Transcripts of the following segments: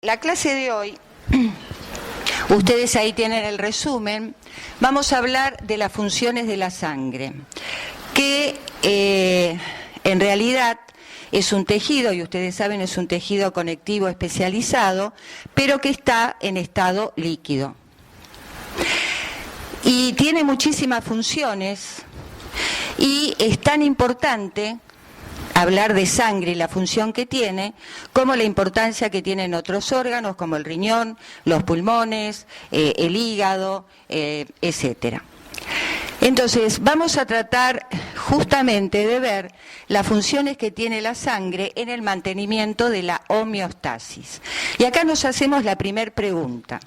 La clase de hoy, ustedes ahí tienen el resumen, vamos a hablar de las funciones de la sangre, que en realidad es un tejido, y ustedes saben, es un tejido conectivo especializado, pero que está en estado líquido. Y tiene muchísimas funciones, y es tan importante hablar de sangre y la función que tiene, como la importancia que tienen otros órganos, como el riñón, los pulmones, el hígado, etcétera. Entonces, vamos a tratar justamente de ver las funciones que tiene la sangre en el mantenimiento de la homeostasis. Y acá nos hacemos la primera pregunta.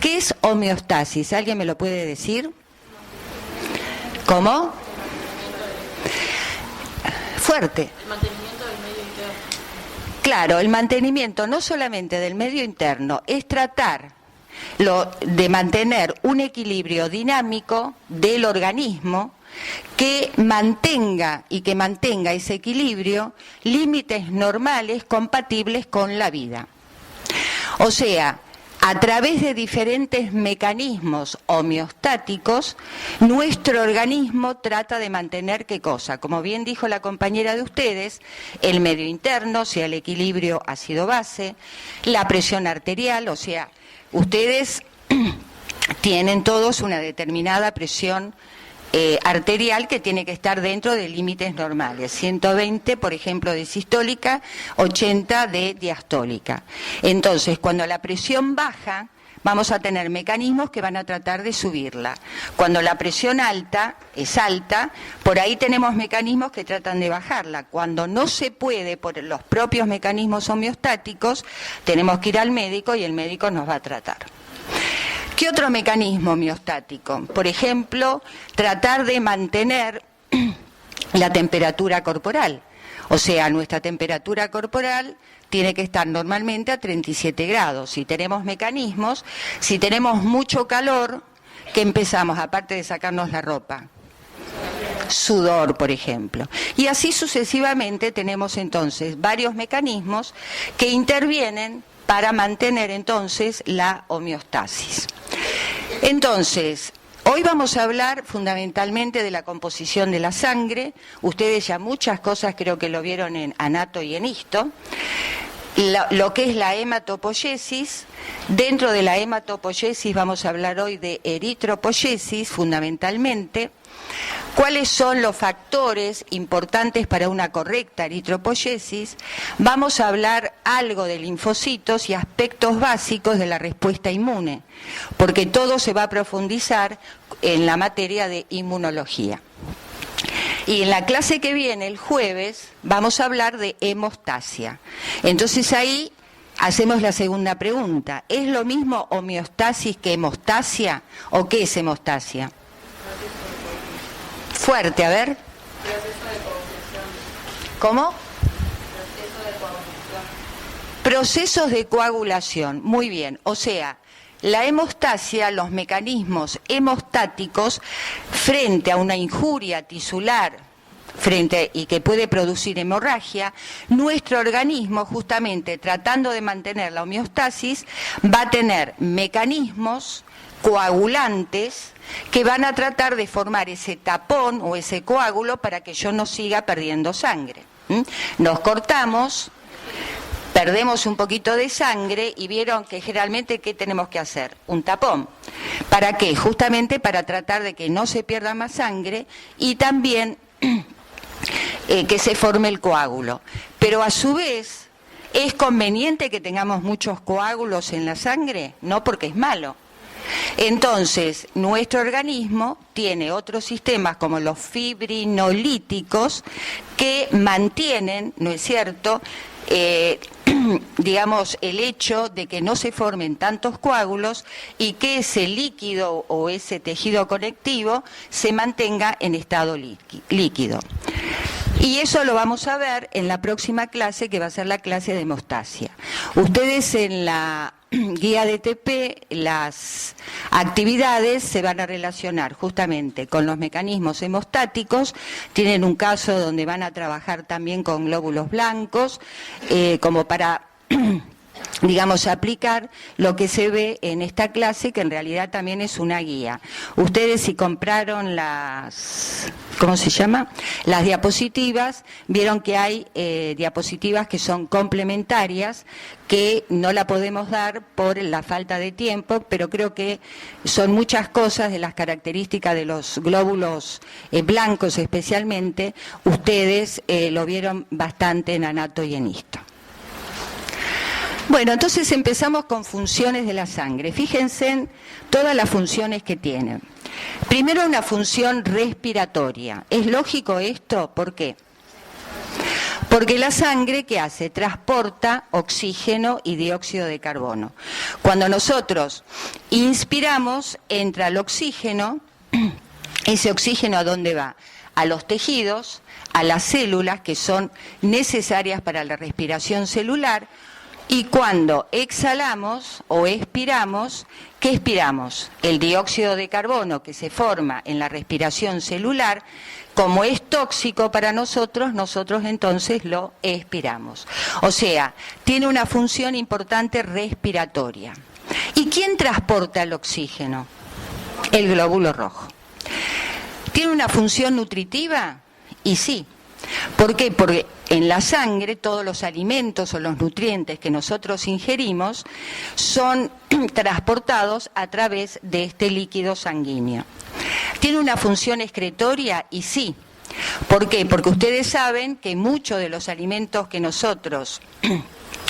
¿Qué es homeostasis? ¿Alguien me lo puede decir? ¿Cómo? Fuerte. El mantenimiento del medio interno. Claro, el mantenimiento no solamente del medio interno, es tratar de mantener un equilibrio dinámico del organismo que mantenga ese equilibrio límites normales compatibles con la vida. O sea, a través de diferentes mecanismos homeostáticos, nuestro organismo trata de mantener ¿qué cosa? Como bien dijo la compañera de ustedes, el medio interno, o sea, el equilibrio ácido-base, la presión arterial, o sea, ustedes tienen todos una determinada presión arterial que tiene que estar dentro de límites normales, 120 por ejemplo de sistólica, 80 de diastólica. Entonces, cuando la presión baja, vamos a tener mecanismos que van a tratar de subirla. Cuando la presión es alta, por ahí tenemos mecanismos que tratan de bajarla. Cuando no se puede por los propios mecanismos homeostáticos, tenemos que ir al médico y el médico nos va a tratar. ¿Qué otro mecanismo homeostático? Por ejemplo, tratar de mantener la temperatura corporal. O sea, nuestra temperatura corporal tiene que estar normalmente a 37 grados. Si tenemos mecanismos, si tenemos mucho calor, ¿qué empezamos? Aparte de sacarnos la ropa. Sudor, por ejemplo. Y así sucesivamente tenemos entonces varios mecanismos que intervienen para mantener entonces la homeostasis. Entonces, hoy vamos a hablar fundamentalmente de la composición de la sangre. Ustedes ya muchas cosas creo que lo vieron en anato y en histo. Lo que es la hematopoiesis. Dentro de la hematopoiesis vamos a hablar hoy de eritropoiesis fundamentalmente. ¿Cuáles son los factores importantes para una correcta eritropoiesis? Vamos a hablar algo de linfocitos y aspectos básicos de la respuesta inmune, porque todo se va a profundizar en la materia de inmunología. Y en la clase que viene, el jueves, vamos a hablar de hemostasia. Entonces ahí hacemos la segunda pregunta. ¿Es lo mismo homeostasis que hemostasia? ¿O qué es hemostasia? Fuerte, a ver. Proceso de coagulación. ¿Cómo? Proceso de coagulación. Procesos de coagulación, muy bien. O sea, la hemostasia, los mecanismos hemostáticos frente a una injuria tisular y que puede producir hemorragia, nuestro organismo, justamente tratando de mantener la homeostasis, va a tener mecanismos coagulantes que van a tratar de formar ese tapón o ese coágulo para que yo no siga perdiendo sangre. Nos cortamos, perdemos un poquito de sangre y vieron que generalmente ¿qué tenemos que hacer? Un tapón. ¿Para qué? Justamente para tratar de que no se pierda más sangre y también que se forme el coágulo. Pero a su vez, ¿es conveniente que tengamos muchos coágulos en la sangre? No, porque es malo. Entonces, nuestro organismo tiene otros sistemas como los fibrinolíticos que mantienen, ¿no es cierto?, digamos, el hecho de que no se formen tantos coágulos y que ese líquido o ese tejido conectivo se mantenga en estado líquido. Y eso lo vamos a ver en la próxima clase, que va a ser la clase de hemostasia. Ustedes en la guía de TP, las actividades se van a relacionar justamente con los mecanismos hemostáticos. Tienen un caso donde van a trabajar también con glóbulos blancos, como para digamos, aplicar lo que se ve en esta clase, que en realidad también es una guía. Ustedes, si compraron las, ¿cómo se llama?, las diapositivas, vieron que hay diapositivas que son complementarias, que no la podemos dar por la falta de tiempo, pero creo que son muchas cosas de las características de los glóbulos blancos especialmente, ustedes lo vieron bastante en anato y en histo. Bueno, entonces empezamos con funciones de la sangre. Fíjense en todas las funciones que tienen. Primero, una función respiratoria. ¿Es lógico esto? ¿Por qué? Porque la sangre, ¿qué hace? Transporta oxígeno y dióxido de carbono. Cuando nosotros inspiramos, entra el oxígeno. ¿Ese oxígeno a dónde va? A los tejidos, a las células que son necesarias para la respiración celular. Y cuando exhalamos o expiramos, ¿qué expiramos? El dióxido de carbono que se forma en la respiración celular, como es tóxico para nosotros, nosotros entonces lo expiramos. O sea, tiene una función importante respiratoria. ¿Y quién transporta el oxígeno? El glóbulo rojo. ¿Tiene una función nutritiva? Y sí. ¿Por qué? Porque en la sangre todos los alimentos o los nutrientes que nosotros ingerimos son transportados a través de este líquido sanguíneo. ¿Tiene una función excretoria? Y sí. ¿Por qué? Porque ustedes saben que muchos de los alimentos que nosotros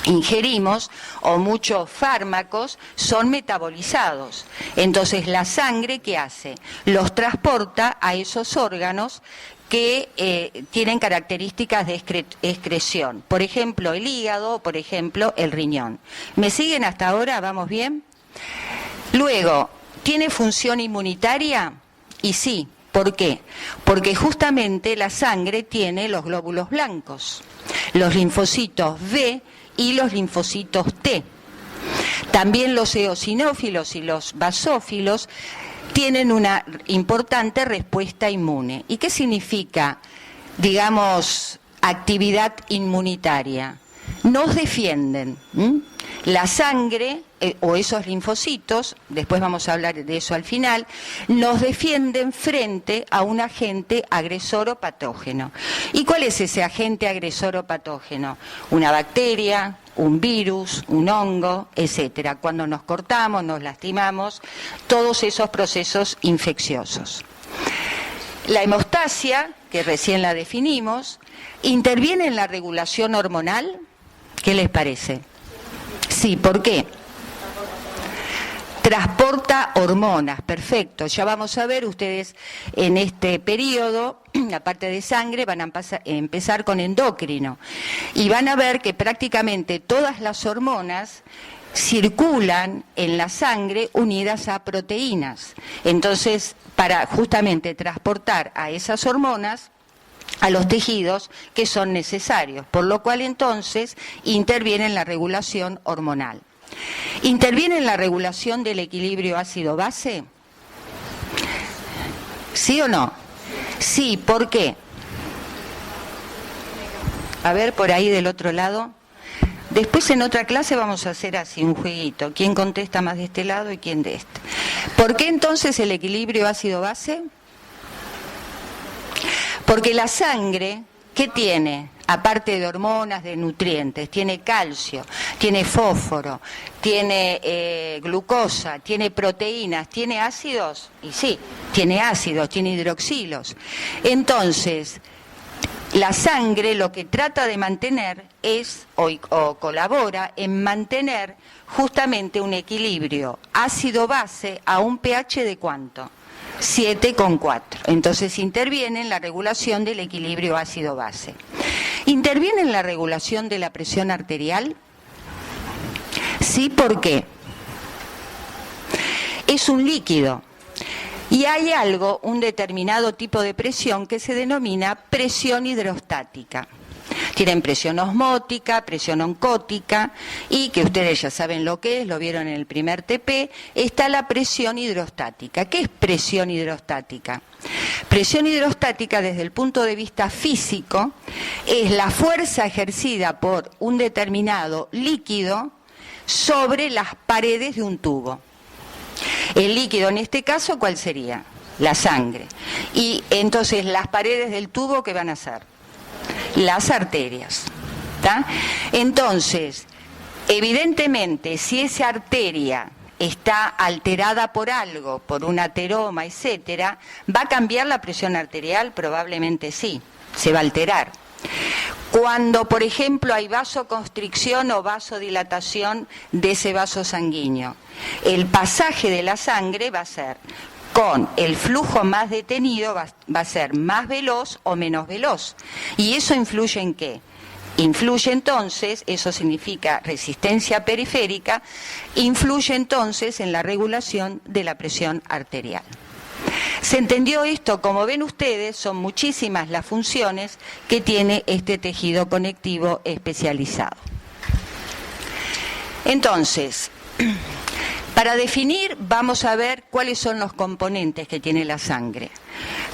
ingerimos o muchos fármacos son metabolizados. Entonces la sangre, ¿qué hace? Los transporta a esos órganos que tienen características de excreción. Por ejemplo, el hígado, por ejemplo, el riñón. ¿Me siguen hasta ahora? ¿Vamos bien? Luego, ¿tiene función inmunitaria? Y sí. ¿Por qué? Porque justamente la sangre tiene los glóbulos blancos, los linfocitos B y los linfocitos T. También los eosinófilos y los basófilos tienen una importante respuesta inmune. ¿Y qué significa, digamos, actividad inmunitaria? Nos defienden. La sangre o esos linfocitos, después vamos a hablar de eso al final, nos defienden frente a un agente agresor o patógeno. ¿Y cuál es ese agente agresor o patógeno? Una bacteria, un virus, un hongo, etcétera. Cuando nos cortamos, nos lastimamos, todos esos procesos infecciosos. La hemostasia, que recién la definimos, interviene en la regulación hormonal. ¿Qué les parece? Sí, ¿por qué? Transporta hormonas, perfecto. Ya vamos a ver, ustedes en este periodo, la parte de sangre, van a empezar con endocrino. Y van a ver que prácticamente todas las hormonas circulan en la sangre unidas a proteínas. Entonces, para justamente transportar a esas hormonas a los tejidos que son necesarios, por lo cual entonces interviene en la regulación hormonal. ¿Interviene en la regulación del equilibrio ácido-base? ¿Sí o no? Sí, ¿por qué? A ver, por ahí del otro lado. Después en otra clase vamos a hacer así un jueguito. ¿Quién contesta más de este lado y quién de este? ¿Por qué entonces el equilibrio ácido-base? Porque la sangre, ¿qué tiene? Aparte de hormonas, de nutrientes, tiene calcio, tiene fósforo, tiene glucosa, tiene proteínas, ¿tiene ácidos? Y sí, tiene ácidos, tiene hidroxilos. Entonces, la sangre lo que trata de mantener es, o colabora en mantener justamente un equilibrio ácido-base a un pH de ¿cuánto? 7,4. Entonces interviene en la regulación del equilibrio ácido-base. ¿Interviene en la regulación de la presión arterial? Sí, ¿por qué? Es un líquido y hay algo, un determinado tipo de presión que se denomina presión hidrostática. Tienen presión osmótica, presión oncótica y que ustedes ya saben lo que es, lo vieron en el primer TP, está la presión hidrostática. ¿Qué es presión hidrostática? Presión hidrostática desde el punto de vista físico es la fuerza ejercida por un determinado líquido sobre las paredes de un tubo. El líquido en este caso, ¿cuál sería? La sangre. Y entonces las paredes del tubo, ¿qué van a ser? Las arterias. ¿Tá? Entonces, evidentemente, si esa arteria está alterada por algo, por un ateroma, etcétera, ¿va a cambiar la presión arterial? Probablemente sí, se va a alterar. Cuando, por ejemplo, hay vasoconstricción o vasodilatación de ese vaso sanguíneo, el pasaje de la sangre va a ser, con el flujo más detenido, va a ser más veloz o menos veloz. ¿Y eso influye en qué? Influye entonces, eso significa resistencia periférica, influye entonces en la regulación de la presión arterial. ¿Se entendió esto? Como ven ustedes, son muchísimas las funciones que tiene este tejido conectivo especializado. Entonces, para definir, vamos a ver cuáles son los componentes que tiene la sangre.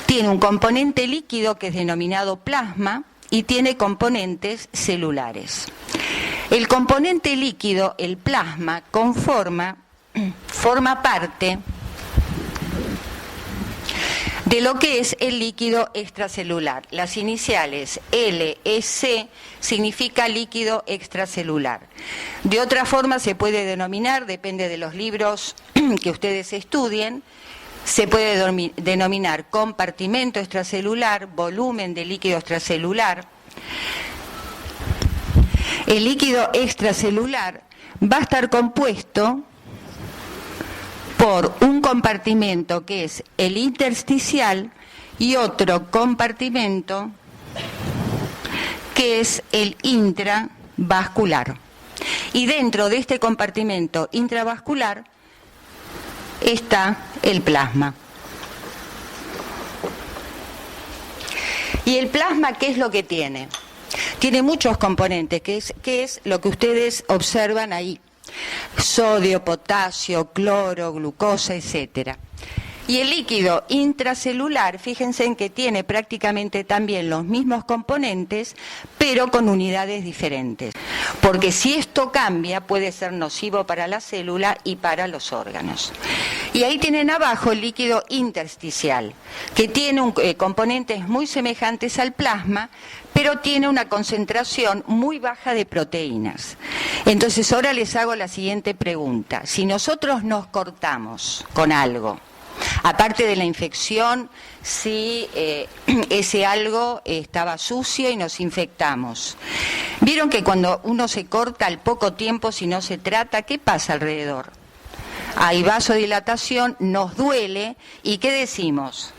Tiene un componente líquido que es denominado plasma y tiene componentes celulares. El componente líquido, el plasma, forma parte de lo que es el líquido extracelular. Las iniciales LEC significa líquido extracelular. De otra forma se puede denominar, depende de los libros que ustedes estudien, se puede denominar compartimento extracelular, volumen de líquido extracelular. El líquido extracelular va a estar compuesto por un compartimento que es el intersticial y otro compartimento que es el intravascular. Y dentro de este compartimento intravascular está el plasma. ¿Y el plasma qué es lo que tiene? Tiene muchos componentes, que es lo que ustedes observan ahí. Sodio, potasio, cloro, glucosa, etcétera. Y el líquido intracelular, fíjense en que tiene prácticamente también los mismos componentes, pero con unidades diferentes. Porque si esto cambia, puede ser nocivo para la célula y para los órganos. Y ahí tienen abajo el líquido intersticial, que tiene componentes muy semejantes al plasma, pero tiene una concentración muy baja de proteínas. Entonces ahora les hago la siguiente pregunta. Si nosotros nos cortamos con algo, aparte de la infección, si ese algo estaba sucio y nos infectamos. ¿Vieron que cuando uno se corta al poco tiempo, si no se trata, qué pasa alrededor? Hay vasodilatación, nos duele, ¿y qué decimos?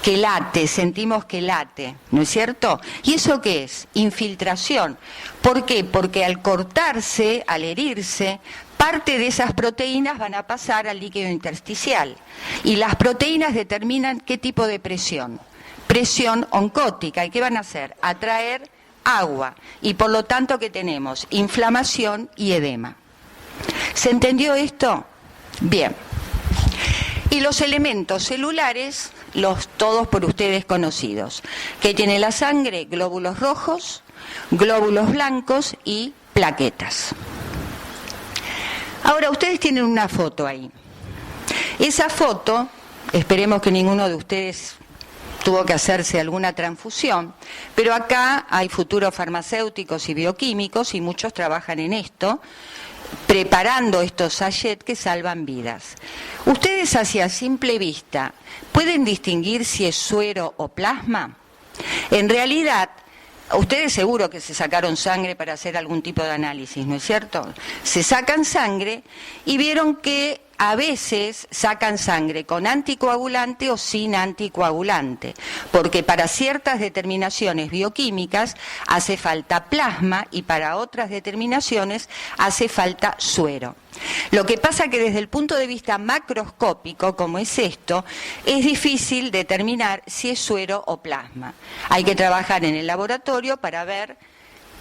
Que late, sentimos que late, ¿no es cierto? ¿Y eso qué es? Infiltración. ¿Por qué? Porque al cortarse, al herirse, parte de esas proteínas van a pasar al líquido intersticial. Y las proteínas determinan qué tipo de presión. Presión oncótica. ¿Y qué van a hacer? Atraer agua. Y por lo tanto, ¿qué tenemos? Inflamación y edema. ¿Se entendió esto? Bien. Y los elementos celulares, todos por ustedes conocidos. ¿Qué tiene la sangre? Glóbulos rojos, glóbulos blancos y plaquetas. Ahora, ustedes tienen una foto ahí. Esa foto, esperemos que ninguno de ustedes tuvo que hacerse alguna transfusión, pero acá hay futuros farmacéuticos y bioquímicos y muchos trabajan en esto, preparando estos sachets que salvan vidas. Ustedes hacia simple vista, ¿pueden distinguir si es suero o plasma? En realidad, ustedes seguro que se sacaron sangre para hacer algún tipo de análisis, ¿no es cierto? Se sacan sangre y vieron que a veces sacan sangre con anticoagulante o sin anticoagulante, porque para ciertas determinaciones bioquímicas hace falta plasma y para otras determinaciones hace falta suero. Lo que pasa que desde el punto de vista macroscópico, como es esto, es difícil determinar si es suero o plasma. Hay que trabajar en el laboratorio para ver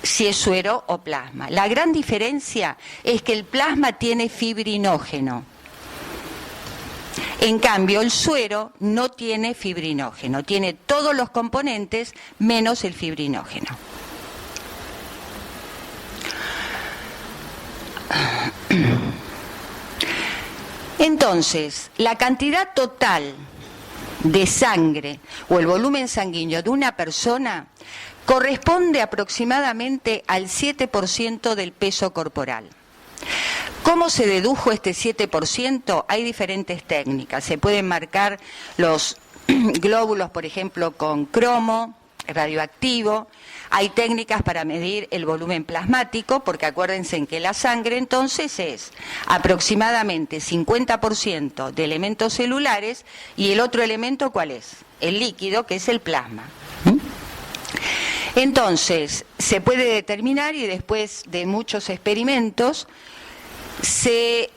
si es suero o plasma. La gran diferencia es que el plasma tiene fibrinógeno. En cambio, el suero no tiene fibrinógeno, tiene todos los componentes menos el fibrinógeno. Entonces, la cantidad total de sangre o el volumen sanguíneo de una persona corresponde aproximadamente al 7% del peso corporal. ¿Cómo se dedujo este 7%? Hay diferentes técnicas. Se pueden marcar los glóbulos, por ejemplo, con cromo radioactivo. Hay técnicas para medir el volumen plasmático, porque acuérdense en que la sangre entonces es aproximadamente 50% de elementos celulares y el otro elemento, ¿cuál es? El líquido, que es el plasma. Entonces, se puede determinar y después de muchos experimentos se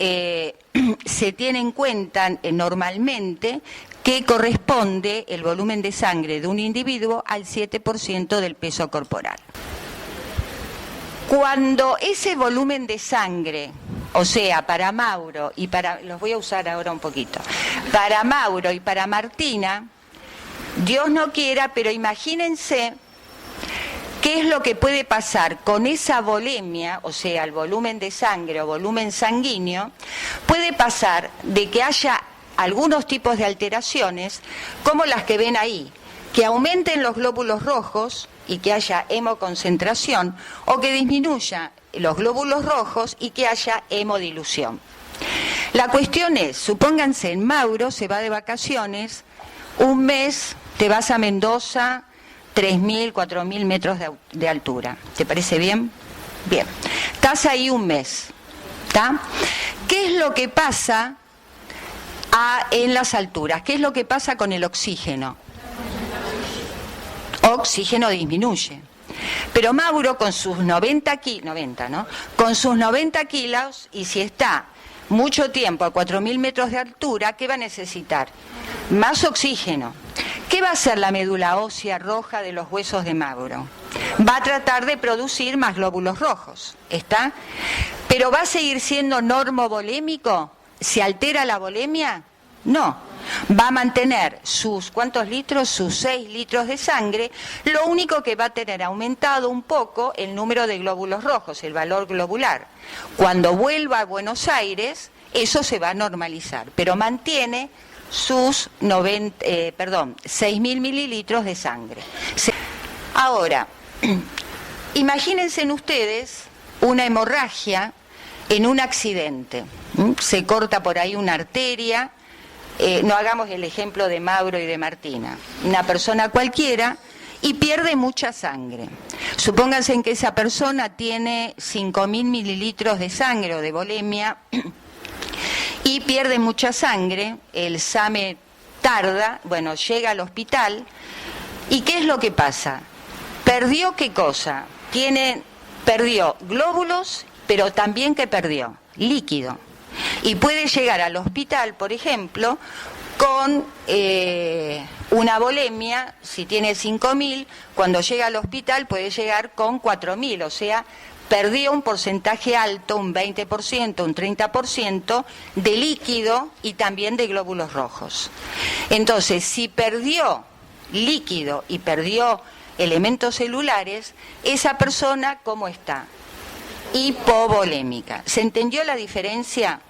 tiene en cuenta normalmente que corresponde el volumen de sangre de un individuo al 7% del peso corporal. Cuando ese volumen de sangre, o sea, para Mauro y para, los voy a usar ahora un poquito, para Mauro y para Martina, Dios no quiera, pero imagínense qué es lo que puede pasar con esa volemia, o sea, el volumen de sangre o volumen sanguíneo. Puede pasar de que haya algunos tipos de alteraciones, como las que ven ahí, que aumenten los glóbulos rojos y que haya hemoconcentración, o que disminuya los glóbulos rojos y que haya hemodilución. La cuestión es, supónganse, en Mauro se va de vacaciones, un mes te vas a Mendoza, 3.000, 4.000 metros de altura. ¿Te parece bien? Bien. Estás ahí un mes. ¿Está? ¿Qué es lo que pasa en las alturas? ¿Qué es lo que pasa con el oxígeno? Oxígeno disminuye. Pero Mauro con sus 90 kilos, y si está mucho tiempo a 4.000 metros de altura, ¿qué va a necesitar? Más oxígeno. ¿Qué va a hacer la médula ósea roja de los huesos de Mauro? Va a tratar de producir más glóbulos rojos, ¿está? ¿Pero va a seguir siendo normovolémico? ¿Se altera la volemia? No. Va a mantener sus, ¿cuántos litros? Sus 6 litros de sangre. Lo único que va a tener aumentado un poco el número de glóbulos rojos, el valor globular. Cuando vuelva a Buenos Aires, eso se va a normalizar, pero mantiene sus 6.000 mililitros de sangre. Ahora, imagínense ustedes una hemorragia en un accidente. Se corta por ahí una arteria, no hagamos el ejemplo de Mauro y de Martina, una persona cualquiera, y pierde mucha sangre. Supónganse en que esa persona tiene 5.000 mililitros de sangre o de volemia, y pierde mucha sangre, el SAME tarda, bueno, llega al hospital, ¿y qué es lo que pasa? ¿Perdió qué cosa? Perdió glóbulos, pero también ¿qué perdió? Líquido. Y puede llegar al hospital, por ejemplo, con una volemia, si tiene 5.000, cuando llega al hospital puede llegar con 4.000, o sea, perdió un porcentaje alto, un 20%, un 30% de líquido y también de glóbulos rojos. Entonces, si perdió líquido y perdió elementos celulares, esa persona, ¿cómo está? Hipovolémica. ¿Se entendió la diferencia?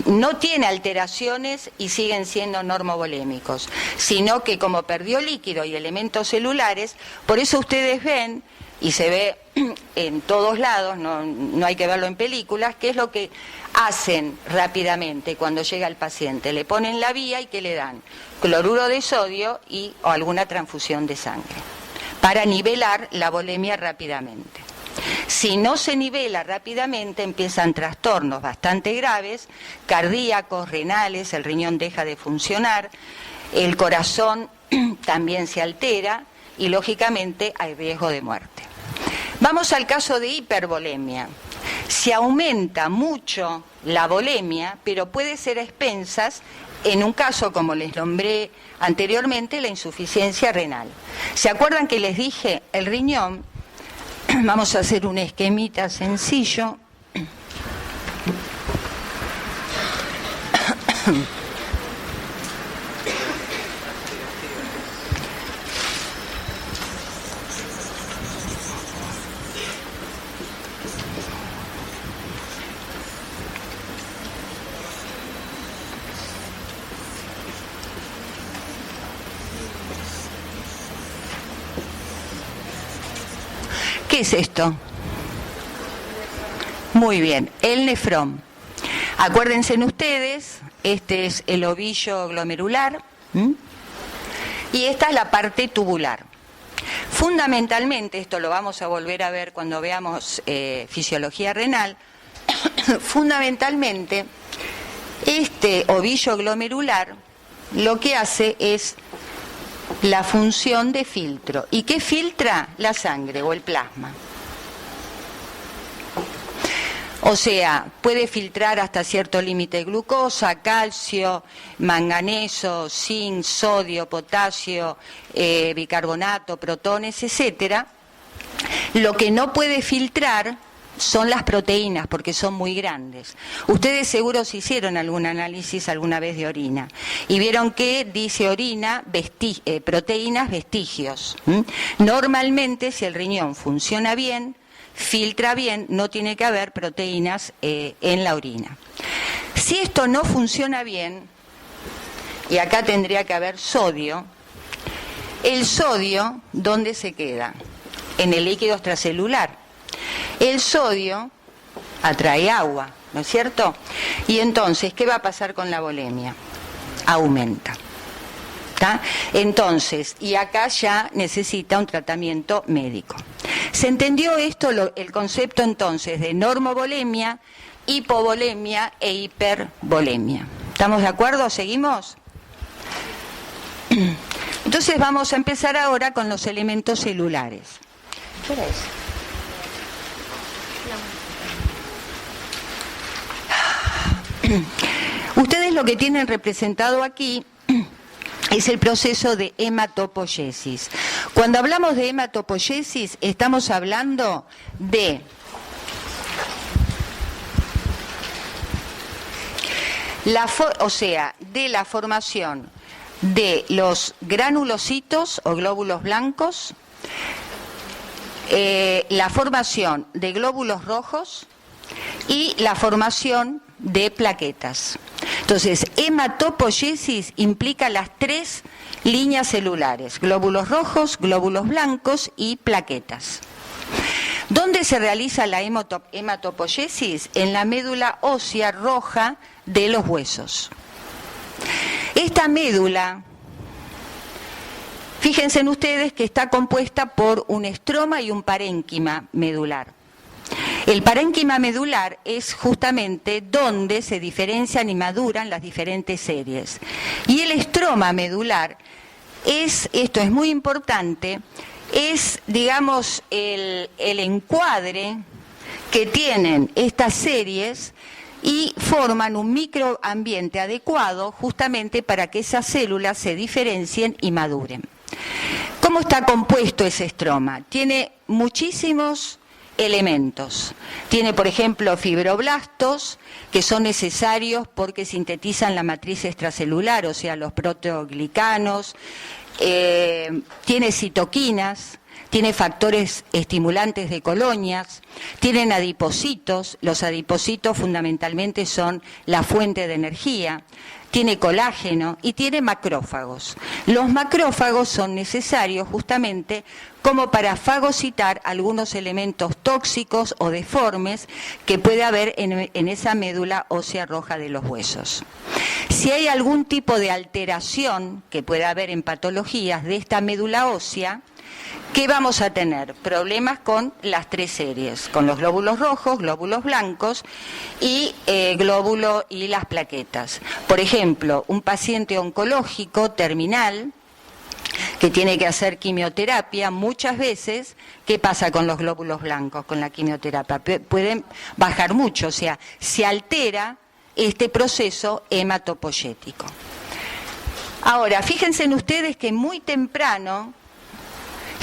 No tiene alteraciones y siguen siendo normovolémicos, sino que como perdió líquido y elementos celulares, por eso ustedes ven, y se ve en todos lados, no hay que verlo en películas, qué es lo que hacen rápidamente cuando llega el paciente. Le ponen la vía y ¿qué le dan? Cloruro de sodio o alguna transfusión de sangre, para nivelar la volemia rápidamente. Si no se nivela rápidamente, empiezan trastornos bastante graves, cardíacos, renales, el riñón deja de funcionar, el corazón también se altera y lógicamente hay riesgo de muerte. Vamos al caso de hipervolemia. Se aumenta mucho la volemia, pero puede ser a expensas, en un caso como les nombré anteriormente, la insuficiencia renal. ¿Se acuerdan que les dije el riñón? Vamos a hacer un esquemita sencillo. ¿Qué es esto? Muy bien, el nefrón. Acuérdense ustedes, este es el ovillo glomerular, y esta es la parte tubular. Fundamentalmente, esto lo vamos a volver a ver cuando veamos fisiología renal, fundamentalmente este ovillo glomerular lo que hace es la función de filtro. ¿Y qué filtra? La sangre o el plasma. O sea, puede filtrar hasta cierto límite glucosa, calcio, manganeso, zinc, sodio, potasio, bicarbonato, protones, etcétera. Lo que no puede filtrar son las proteínas, porque son muy grandes. Ustedes seguro se hicieron algún análisis alguna vez de orina y vieron que dice orina, proteínas, vestigios. Normalmente, si el riñón funciona bien, filtra bien, no tiene que haber proteínas en la orina. Si esto no funciona bien, y acá tendría que haber sodio, el sodio, ¿dónde se queda? En el líquido extracelular. El sodio atrae agua, ¿no es cierto? Y entonces, ¿qué va a pasar con la volemia? Aumenta. ¿Tá? Entonces, y acá ya necesita un tratamiento médico. ¿Se entendió esto, el concepto entonces de normovolemia, hipovolemia e hipervolemia? ¿Estamos de acuerdo? ¿Seguimos? Entonces vamos a empezar ahora con los elementos celulares. ¿Qué hora es? Ustedes lo que tienen representado aquí es el proceso de hematopoiesis. Cuando hablamos de hematopoiesis, estamos hablando de de la formación de los granulocitos o glóbulos blancos, la formación de glóbulos rojos y la formación de plaquetas. Entonces, hematopoiesis implica las tres líneas celulares: glóbulos rojos, glóbulos blancos y plaquetas. ¿Dónde se realiza la hematopoiesis? En la médula ósea roja de los huesos. Esta médula, fíjense en ustedes que está compuesta por un estroma y un parénquima medular. El parénquima medular es justamente donde se diferencian y maduran las diferentes series. Y el estroma medular esto es muy importante, es, digamos, el encuadre que tienen estas series y forman un microambiente adecuado justamente para que esas células se diferencien y maduren. ¿Cómo está compuesto ese estroma? Tiene muchísimos elementos. Tiene, por ejemplo, fibroblastos, que son necesarios porque sintetizan la matriz extracelular, o sea, los proteoglicanos. Tiene citoquinas, tiene factores estimulantes de colonias, tienen adipocitos. Los adipocitos fundamentalmente son la fuente de energía. Tiene colágeno y tiene macrófagos. Los macrófagos son necesarios justamente como para fagocitar algunos elementos tóxicos o deformes que puede haber en esa médula ósea roja de los huesos. Si hay algún tipo de alteración que pueda haber en patologías de esta médula ósea, ¿qué vamos a tener? Problemas con las tres series, con los glóbulos rojos, glóbulos blancos y y las plaquetas. Por ejemplo, un paciente oncológico terminal que tiene que hacer quimioterapia, muchas veces, ¿qué pasa con los glóbulos blancos con la quimioterapia? Pueden bajar mucho, o sea, se altera este proceso hematopoyético. Ahora, fíjense en ustedes que muy temprano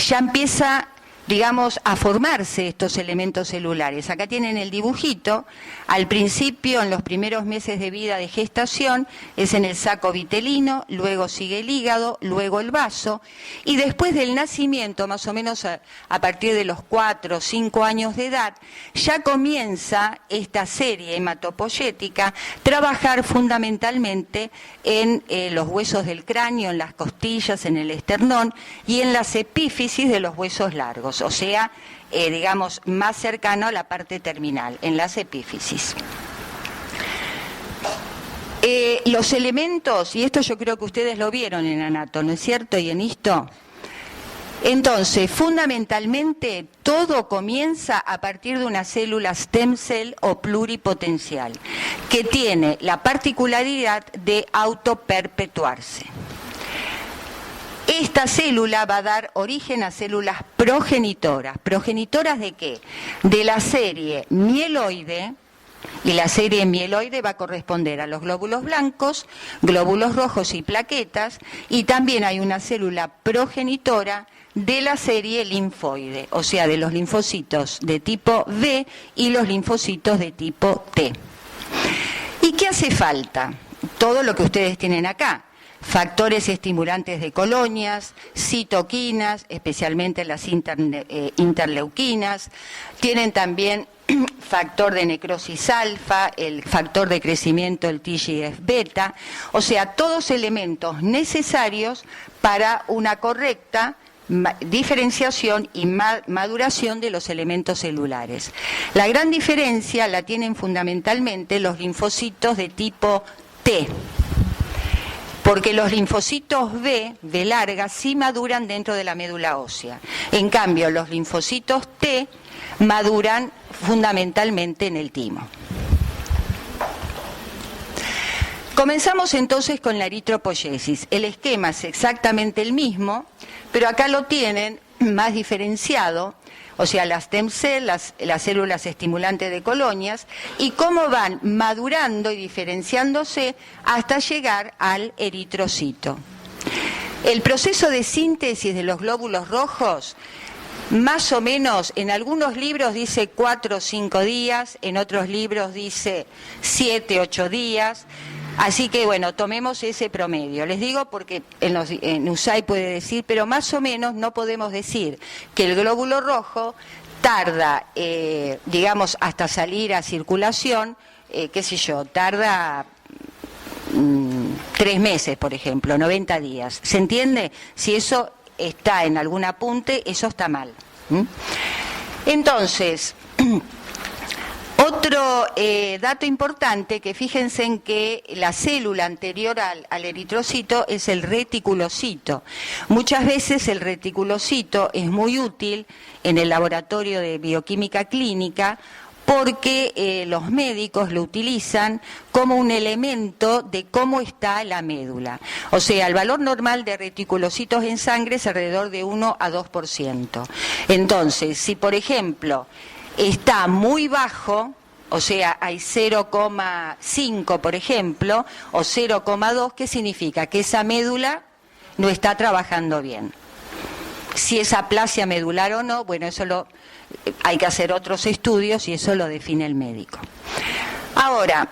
ya empieza, digamos, a formarse estos elementos celulares. Acá tienen el dibujito. Al principio, en los primeros meses de vida de gestación, es en el saco vitelino, luego sigue el hígado, luego el vaso, y después del nacimiento, más o menos a partir de los 4 o 5 años de edad, ya comienza esta serie hematopoyética trabajar fundamentalmente en los huesos del cráneo, en las costillas, en el esternón y en las epífisis de los huesos largos, o sea, digamos, más cercano a la parte terminal, en las epífisis. Los elementos, y esto yo creo que ustedes lo vieron en anato, ¿no es cierto? Y en histo. Entonces, fundamentalmente, todo comienza a partir de una célula stem cell o pluripotencial, que tiene la particularidad de autoperpetuarse. Esta célula va a dar origen a células progenitoras. ¿Progenitoras de qué? De la serie mieloide, y la serie mieloide va a corresponder a los glóbulos blancos, glóbulos rojos y plaquetas, y también hay una célula progenitora de la serie linfoide, o sea, de los linfocitos de tipo B y los linfocitos de tipo T. ¿Y qué hace falta? Todo lo que ustedes tienen acá. Factores estimulantes de colonias, citoquinas, especialmente las interleuquinas, tienen también factor de necrosis alfa, el factor de crecimiento, el TGF-beta, o sea, todos elementos necesarios para una correcta diferenciación y maduración de los elementos celulares. La gran diferencia la tienen fundamentalmente los linfocitos de tipo T, porque los linfocitos B larga, sí maduran dentro de la médula ósea. En cambio, los linfocitos T maduran fundamentalmente en el timo. Comenzamos entonces con la eritropoyesis. El esquema es exactamente el mismo, pero acá lo tienen más diferenciado, o sea, las stem cells, las células estimulantes de colonias, y cómo van madurando y diferenciándose hasta llegar al eritrocito. El proceso de síntesis de los glóbulos rojos, más o menos, en algunos libros dice 4 o 5 días, en otros libros dice 7, 8 días, así que bueno, tomemos ese promedio. Les digo porque en USAID puede decir, pero más o menos no podemos decir que el glóbulo rojo tarda, digamos, hasta salir a circulación, qué sé yo, tarda 3 meses, por ejemplo, 90 días. ¿Se entiende? Si eso está en algún apunte, eso está mal. Entonces, otro dato importante, que fíjense en que la célula anterior al eritrocito es el reticulocito. Muchas veces el reticulocito es muy útil en el laboratorio de bioquímica clínica porque los médicos lo utilizan como un elemento de cómo está la médula. O sea, el valor normal de reticulocitos en sangre es alrededor de 1 a 2%. Entonces, si por ejemplo está muy bajo, o sea, hay 0,5 por ejemplo, o 0,2, ¿qué significa? Que esa médula no está trabajando bien. Si es aplasia medular o no, bueno, eso hay que hacer otros estudios y eso lo define el médico. Ahora,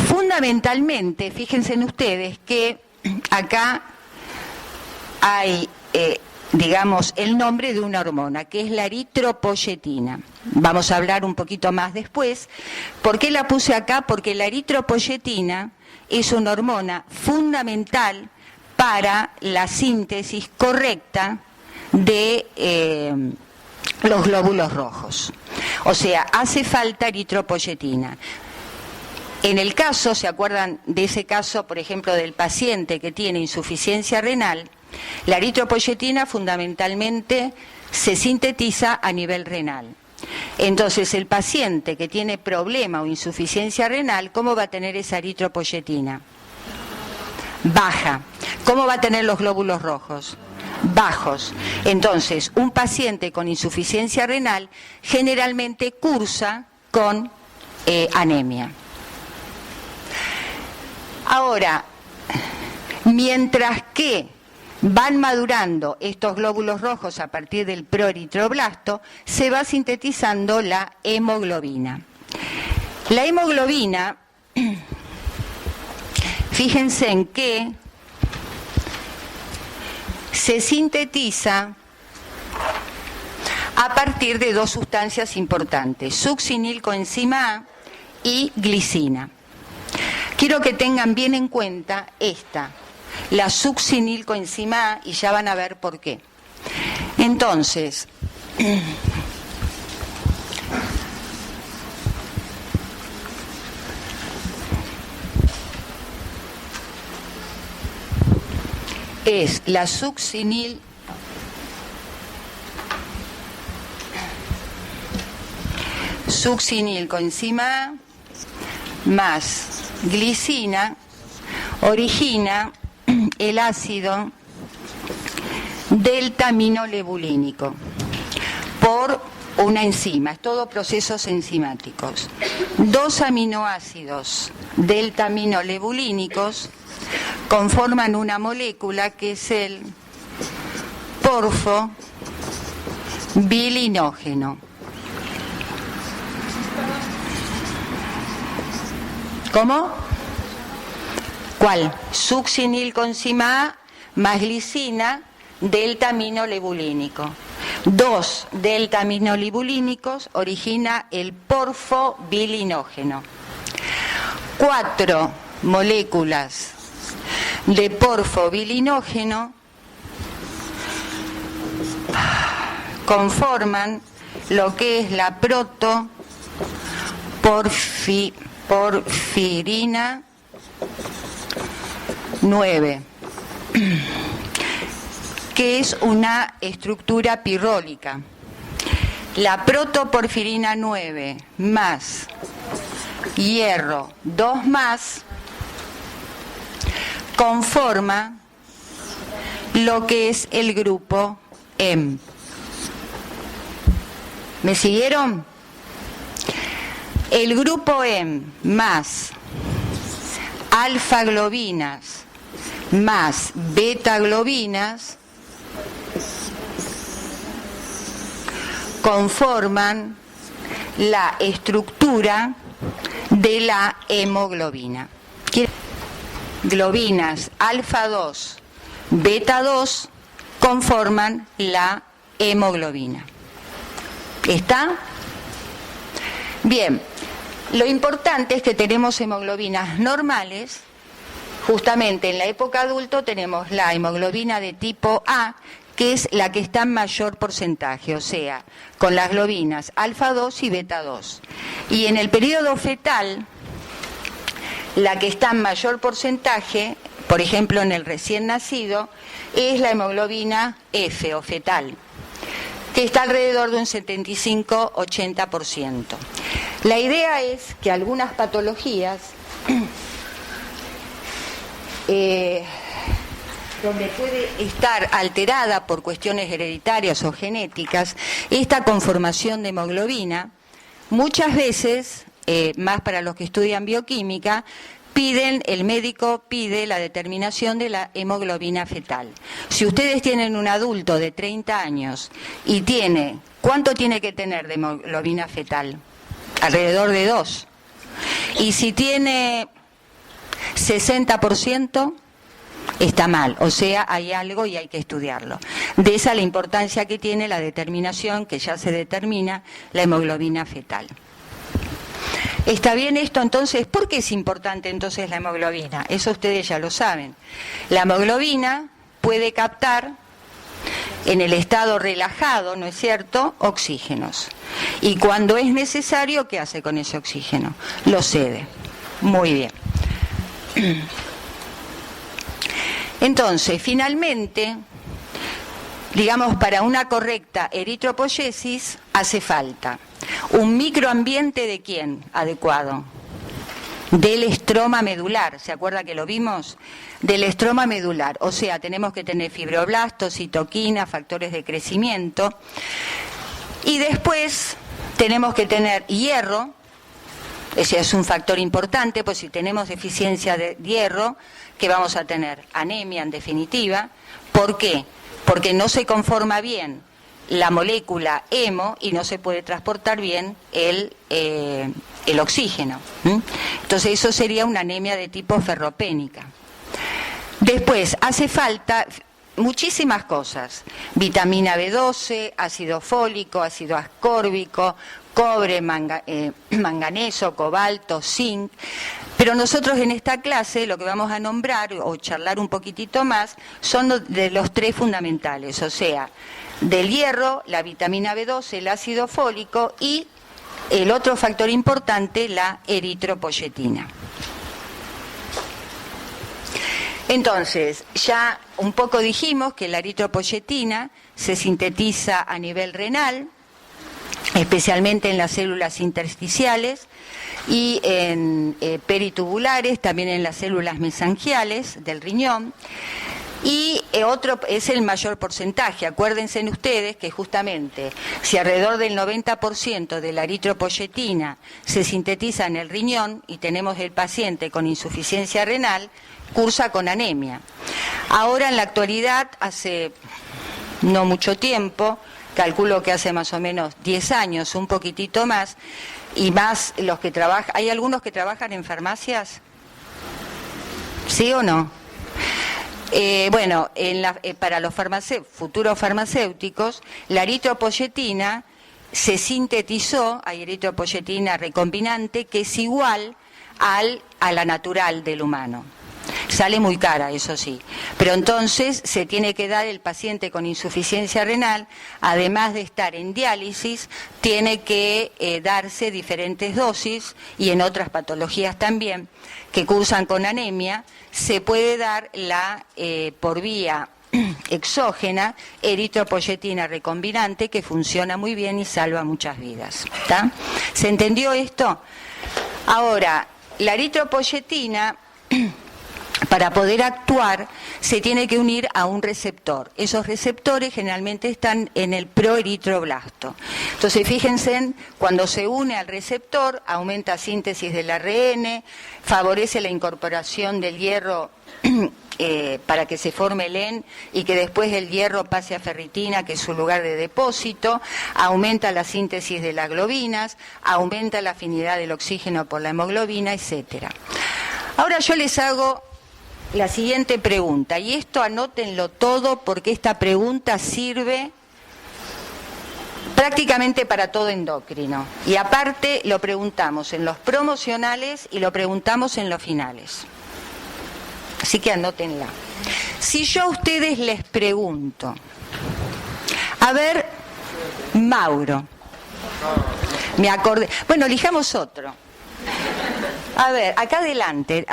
fundamentalmente, fíjense en ustedes que acá hay, digamos, el nombre de una hormona, que es la eritropoyetina. Vamos a hablar un poquito más después. ¿Por qué la puse acá? Porque la eritropoyetina es una hormona fundamental para la síntesis correcta de los glóbulos rojos. O sea, hace falta eritropoyetina. En el caso, ¿se acuerdan de ese caso, por ejemplo, del paciente que tiene insuficiencia renal? La eritropoyetina fundamentalmente se sintetiza a nivel renal. Entonces, el paciente que tiene problema o insuficiencia renal, ¿cómo va a tener esa eritropoyetina? Baja. ¿Cómo va a tener los glóbulos rojos? Bajos. Entonces, un paciente con insuficiencia renal generalmente cursa con anemia. Ahora, mientras que van madurando estos glóbulos rojos a partir del proeritroblasto, se va sintetizando la hemoglobina. La hemoglobina, fíjense en que se sintetiza a partir de 2 sustancias importantes, succinilcoenzima A y glicina. Quiero que tengan bien en cuenta esta, la succinilcoenzima A, y ya van a ver por qué. Entonces, es la succinil coenzima A más glicina origina el ácido delta-aminolebulínico por una enzima, es todo procesos enzimáticos. Dos aminoácidos delta-aminolebulínicos conforman una molécula que es el porfobilinógeno. ¿Cómo? ¿Cuál? Succinil coenzima A más glicina delta-aminolebulínico. Dos delta-aminolebulínicos origina el porfobilinógeno. 4 moléculas de porfobilinógeno conforman lo que es la protoporfirina 9, que es una estructura pirrólica. La protoporfirina 9 más hierro 2 más conforma lo que es el grupo M. ¿Me siguieron? El grupo M más alfa-globinas más beta-globinas conforman la estructura de la hemoglobina. Globinas alfa 2, beta 2 conforman la hemoglobina. ¿Está? Bien, lo importante es que tenemos hemoglobinas normales. Justamente en la época adulto tenemos la hemoglobina de tipo A, que es la que está en mayor porcentaje, o sea, con las globinas alfa 2 y beta 2. Y en el periodo fetal, la que está en mayor porcentaje, por ejemplo en el recién nacido, es la hemoglobina F o fetal, que está alrededor de un 75-80%. La idea es que algunas patologías donde puede estar alterada por cuestiones hereditarias o genéticas esta conformación de hemoglobina, muchas veces, más para los que estudian bioquímica, el médico pide la determinación de la hemoglobina fetal. Si ustedes tienen un adulto de 30 años y ¿cuánto tiene que tener de hemoglobina fetal? Alrededor de 2. Y si tiene 60%, está mal, o sea, hay algo y hay que estudiarlo. De esa la importancia que tiene la determinación, que ya se determina, la hemoglobina fetal. ¿Está bien esto entonces? ¿Por qué es importante entonces la hemoglobina? Eso ustedes ya lo saben. La hemoglobina puede captar en el estado relajado, ¿no es cierto?, oxígenos. Y cuando es necesario, ¿qué hace con ese oxígeno? Lo cede. Muy bien. Entonces, finalmente, digamos, para una correcta eritropoyesis hace falta un microambiente ¿de quién? Adecuado. Del estroma medular, ¿se acuerda que lo vimos? Del estroma medular, o sea, tenemos que tener fibroblastos, citoquinas, factores de crecimiento, y después tenemos que tener hierro. Ese es un factor importante, pues si tenemos deficiencia de hierro, ¿qué vamos a tener? Anemia, en definitiva. ¿Por qué? Porque no se conforma bien la molécula hemo y no se puede transportar bien el oxígeno. Entonces eso sería una anemia de tipo ferropénica. Después, hace falta muchísimas cosas: vitamina B12, ácido fólico, ácido ascórbico, cobre, manganeso, cobalto, zinc. Pero nosotros en esta clase lo que vamos a nombrar o charlar un poquitito más son de los 3 fundamentales, o sea, del hierro, la vitamina B12, el ácido fólico y el otro factor importante, la eritropoyetina. Entonces, ya un poco dijimos que la eritropoyetina se sintetiza a nivel renal, especialmente en las células intersticiales y en peritubulares, también en las células mesangiales del riñón. Y otro es el mayor porcentaje. Acuérdense ustedes que justamente si alrededor del 90% de la eritropoyetina se sintetiza en el riñón y tenemos el paciente con insuficiencia renal, cursa con anemia. Ahora en la actualidad, hace no mucho tiempo, calculo que hace más o menos 10 años, un poquitito más, y más los que trabajan, ¿hay algunos que trabajan en farmacias? ¿Sí o no? Bueno, para los futuros farmacéuticos, la eritropoyetina se sintetizó, hay eritropoyetina recombinante, que es igual a la natural del humano. Sale muy cara, eso sí. Pero entonces se tiene que dar el paciente con insuficiencia renal, además de estar en diálisis, tiene que darse diferentes dosis, y en otras patologías también, que cursan con anemia, se puede dar por vía exógena eritropoyetina recombinante, que funciona muy bien y salva muchas vidas. ¿Está? ¿Se entendió esto? Ahora, la eritropoyetina, para poder actuar, se tiene que unir a un receptor. Esos receptores generalmente están en el proeritroblasto. Entonces, fíjense, cuando se une al receptor, aumenta síntesis del ARN, favorece la incorporación del hierro para que se forme el EN y que después el hierro pase a ferritina, que es su lugar de depósito, aumenta la síntesis de las globinas, aumenta la afinidad del oxígeno por la hemoglobina, etcétera. Ahora yo les hago la siguiente pregunta, y esto anótenlo todo porque esta pregunta sirve prácticamente para todo endocrino. Y aparte lo preguntamos en los promocionales y lo preguntamos en los finales. Así que anótenla. Si yo a ustedes les pregunto, a ver, Mauro, me acordé, bueno, elijamos otro. A ver, acá adelante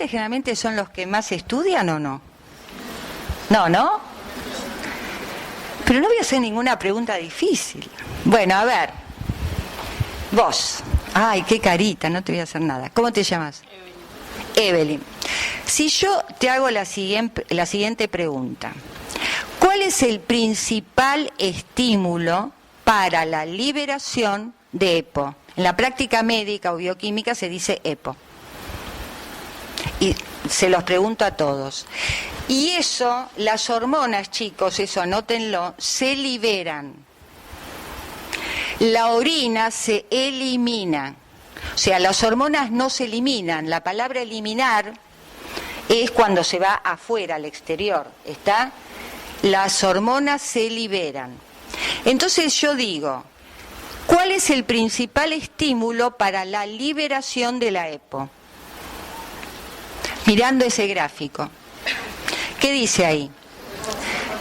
generalmente son los que más estudian, ¿o no? ¿No? Pero no voy a hacer ninguna pregunta difícil. Bueno, a ver, vos, ay, qué carita, no te voy a hacer nada. ¿Cómo te llamas? Evelyn. Si yo te hago la siguiente pregunta, ¿cuál es el principal estímulo para la liberación de EPO? En la práctica médica o bioquímica se dice EPO. Y se los pregunto a todos. Y eso, las hormonas, chicos, eso anótenlo, se liberan. La orina se elimina. O sea, las hormonas no se eliminan. La palabra eliminar es cuando se va afuera, al exterior. ¿Está? Las hormonas se liberan. Entonces yo digo, ¿cuál es el principal estímulo para la liberación de la EPO? Mirando ese gráfico. ¿Qué dice ahí?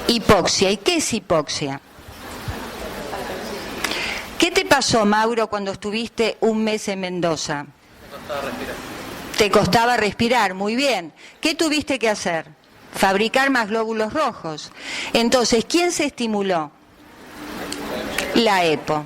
Hipoxia. ¿Y qué es hipoxia? ¿Qué te pasó, Mauro, cuando estuviste un mes en Mendoza? Me costaba respirar. Te costaba respirar, muy bien. ¿Qué tuviste que hacer? Fabricar más glóbulos rojos. Entonces, ¿quién se estimuló? La EPO.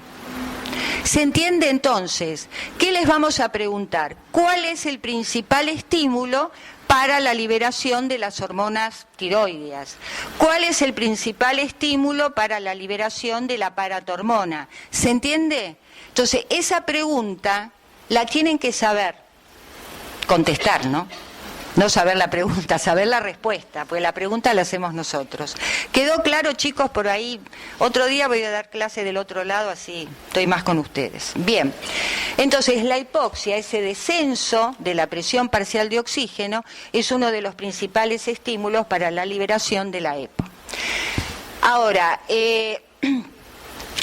¿Se entiende entonces? ¿Qué les vamos a preguntar? ¿Cuál es el principal estímulo para la liberación de las hormonas tiroideas? ¿Cuál es el principal estímulo para la liberación de la paratormona? ¿Se entiende? Entonces, esa pregunta la tienen que saber contestar, ¿no? No saber la pregunta, saber la respuesta, porque la pregunta la hacemos nosotros. ¿Quedó claro, chicos, por ahí? Otro día voy a dar clase del otro lado, así estoy más con ustedes. Bien, entonces la hipoxia, ese descenso de la presión parcial de oxígeno, es uno de los principales estímulos para la liberación de la EPO. Ahora,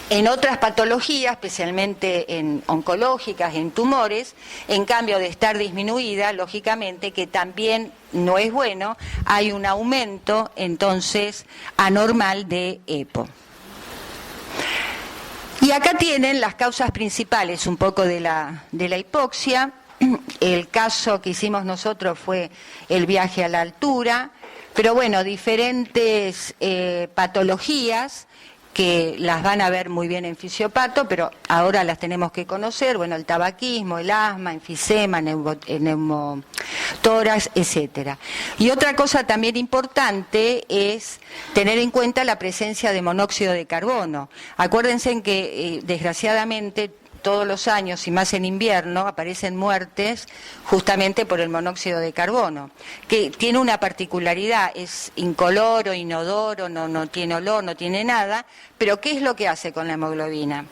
en otras patologías, especialmente en oncológicas, en tumores, en cambio de estar disminuida, lógicamente que también no es bueno, hay un aumento entonces anormal de EPO. Y acá tienen las causas principales un poco de la hipoxia. el caso que hicimos nosotros fue el viaje a la altura, pero bueno, diferentes patologías que las van a ver muy bien en fisiopato, pero ahora las tenemos que conocer, bueno, el tabaquismo, el asma, enfisema, neumotórax, etcétera. Y otra cosa también importante es tener en cuenta la presencia de monóxido de carbono. Acuérdense en que, desgraciadamente, todos los años, y más en invierno, aparecen muertes justamente por el monóxido de carbono, que tiene una particularidad, es incoloro, inodoro, no tiene olor, no tiene nada, pero ¿qué es lo que hace con la hemoglobina?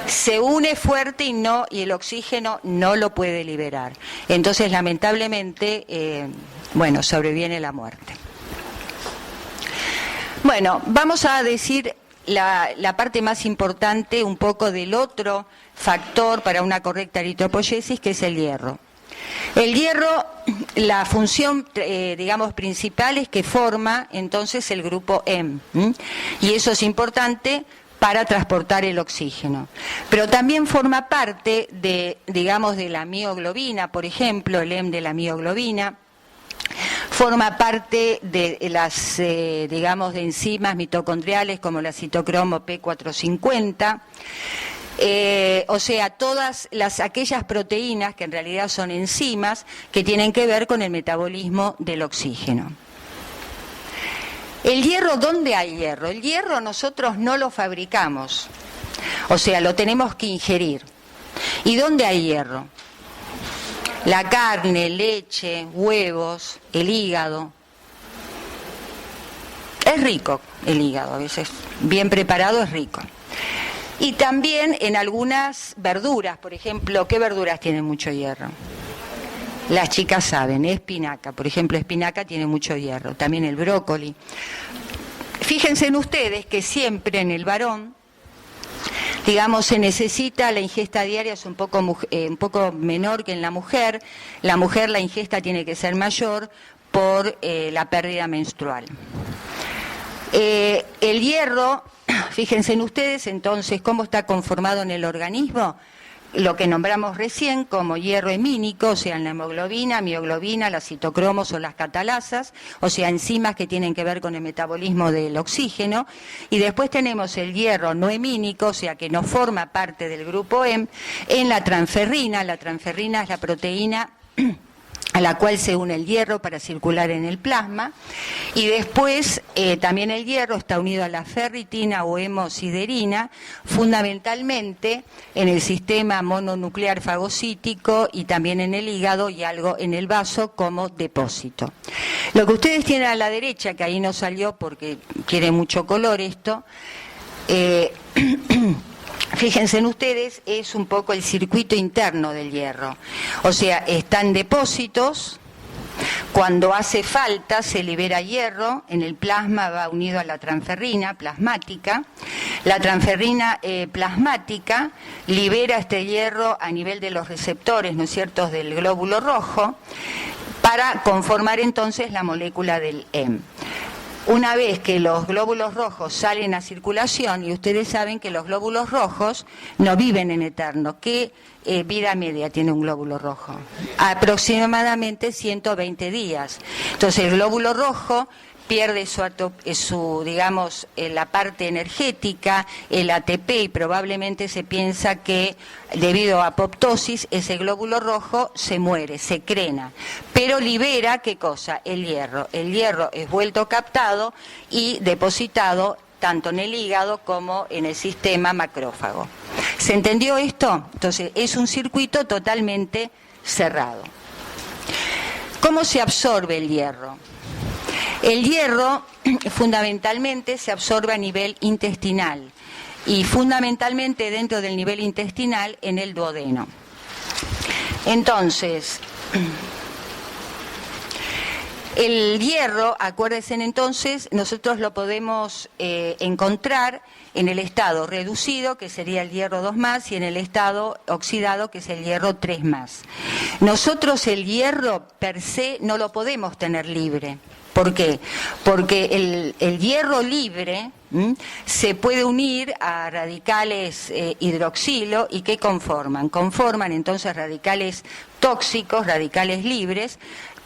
Se une fuerte y el oxígeno no lo puede liberar. Entonces, lamentablemente, sobreviene la muerte. Bueno, vamos a decir la parte más importante un poco del otro factor para una correcta eritropoyesis, que es el hierro. El hierro, la función, principal es que forma entonces el grupo M, y eso es importante para transportar el oxígeno. Pero también forma parte de la mioglobina, por ejemplo, el M de la mioglobina. Forma parte de las, de enzimas mitocondriales como la citocromo P450, todas aquellas proteínas que en realidad son enzimas que tienen que ver con el metabolismo del oxígeno. El hierro, ¿dónde hay hierro? El hierro nosotros no lo fabricamos, lo tenemos que ingerir. ¿Y dónde hay hierro? La carne, leche, huevos, el hígado. Es rico el hígado, a veces bien preparado es rico. Y también en algunas verduras, por ejemplo, ¿qué verduras tienen mucho hierro? Las chicas saben, espinaca, por ejemplo, espinaca tiene mucho hierro, también el brócoli. Fíjense en ustedes que siempre en el varón, se necesita, la ingesta diaria es un poco menor que en la mujer la ingesta tiene que ser mayor por la pérdida menstrual. El hierro, fíjense en ustedes entonces cómo está conformado en el organismo, lo que nombramos recién como hierro hemínico, en la hemoglobina, mioglobina, las citocromos o las catalasas, enzimas que tienen que ver con el metabolismo del oxígeno, y después tenemos el hierro no hemínico, que no forma parte del grupo M, en la transferrina. La transferrina es la proteína a la cual se une el hierro para circular en el plasma, y después también el hierro está unido a la ferritina o hemosiderina, fundamentalmente en el sistema mononuclear fagocítico y también en el hígado y algo en el vaso como depósito. Lo que ustedes tienen a la derecha, que ahí no salió porque quiere mucho color esto, fíjense en ustedes, es un poco el circuito interno del hierro. Están depósitos, cuando hace falta se libera hierro, en el plasma va unido a la transferrina plasmática. La transferrina plasmática libera este hierro a nivel de los receptores, ¿no es cierto?, del glóbulo rojo, para conformar entonces la molécula del M. Una vez que los glóbulos rojos salen a circulación, y ustedes saben que los glóbulos rojos no viven en eterno, ¿qué vida media tiene un glóbulo rojo? Aproximadamente 120 días. Entonces el glóbulo rojo pierde la parte energética, el ATP, y probablemente se piensa que debido a apoptosis ese glóbulo rojo se muere, se crena, pero libera, ¿qué cosa? El hierro. El hierro es vuelto captado y depositado tanto en el hígado como en el sistema macrófago. ¿Se entendió esto? Entonces es un circuito totalmente cerrado. ¿Cómo se absorbe el hierro? El hierro fundamentalmente se absorbe a nivel intestinal y fundamentalmente dentro del nivel intestinal en el duodeno. Entonces, El hierro, acuérdense entonces, nosotros lo podemos encontrar en el estado reducido, que sería el hierro 2+, y en el estado oxidado, que es el hierro 3+. Nosotros el hierro per se no lo podemos tener libre. ¿Por qué? Porque el hierro libre se puede unir a radicales hidroxilo y ¿qué conforman? Conforman entonces radicales tóxicos, radicales libres,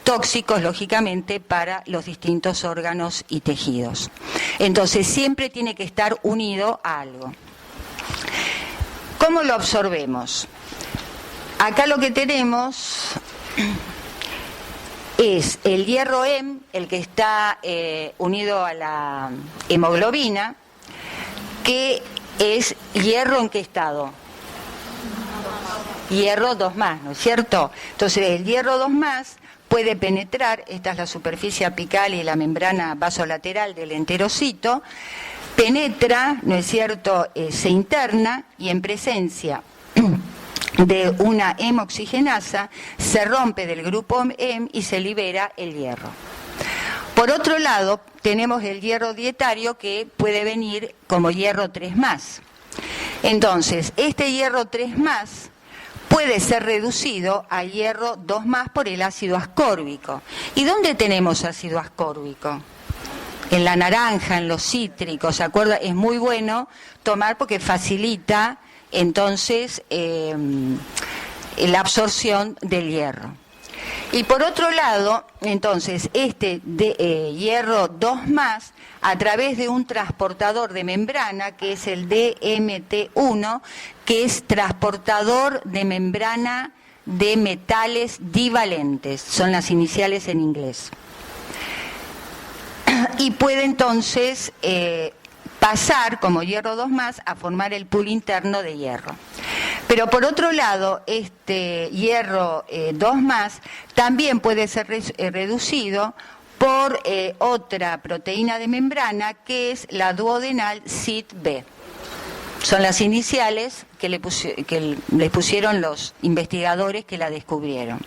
tóxicos lógicamente para los distintos órganos y tejidos. Entonces siempre tiene que estar unido a algo. ¿Cómo lo absorbemos? Acá lo que tenemos es el hierro Hem, el que está unido a la hemoglobina, que es hierro ¿en qué estado? Hierro 2+, ¿no es cierto? Entonces el hierro 2+ puede penetrar, esta es la superficie apical y la membrana vasolateral del enterocito, penetra, ¿no es cierto?, se interna y en presencia de una hemoxigenasa se rompe del grupo Hem y se libera el hierro. Por otro lado, tenemos el hierro dietario que puede venir como hierro 3+. Entonces, este hierro 3+ puede ser reducido a hierro 2+ por el ácido ascórbico. ¿Y dónde tenemos ácido ascórbico? En la naranja, en los cítricos, ¿se acuerda? Es muy bueno tomar porque facilita entonces la absorción del hierro. Y por otro lado, entonces, este hierro 2+, a través de un transportador de membrana, que es el DMT1, que es transportador de membrana de metales divalentes, son las iniciales en inglés. Y puede entonces pasar como hierro 2+ a formar el pool interno de hierro. Pero por otro lado, este hierro 2+ también puede ser reducido por otra proteína de membrana que es la duodenal CIT-B. Son las iniciales que le pusieron los investigadores que la descubrieron.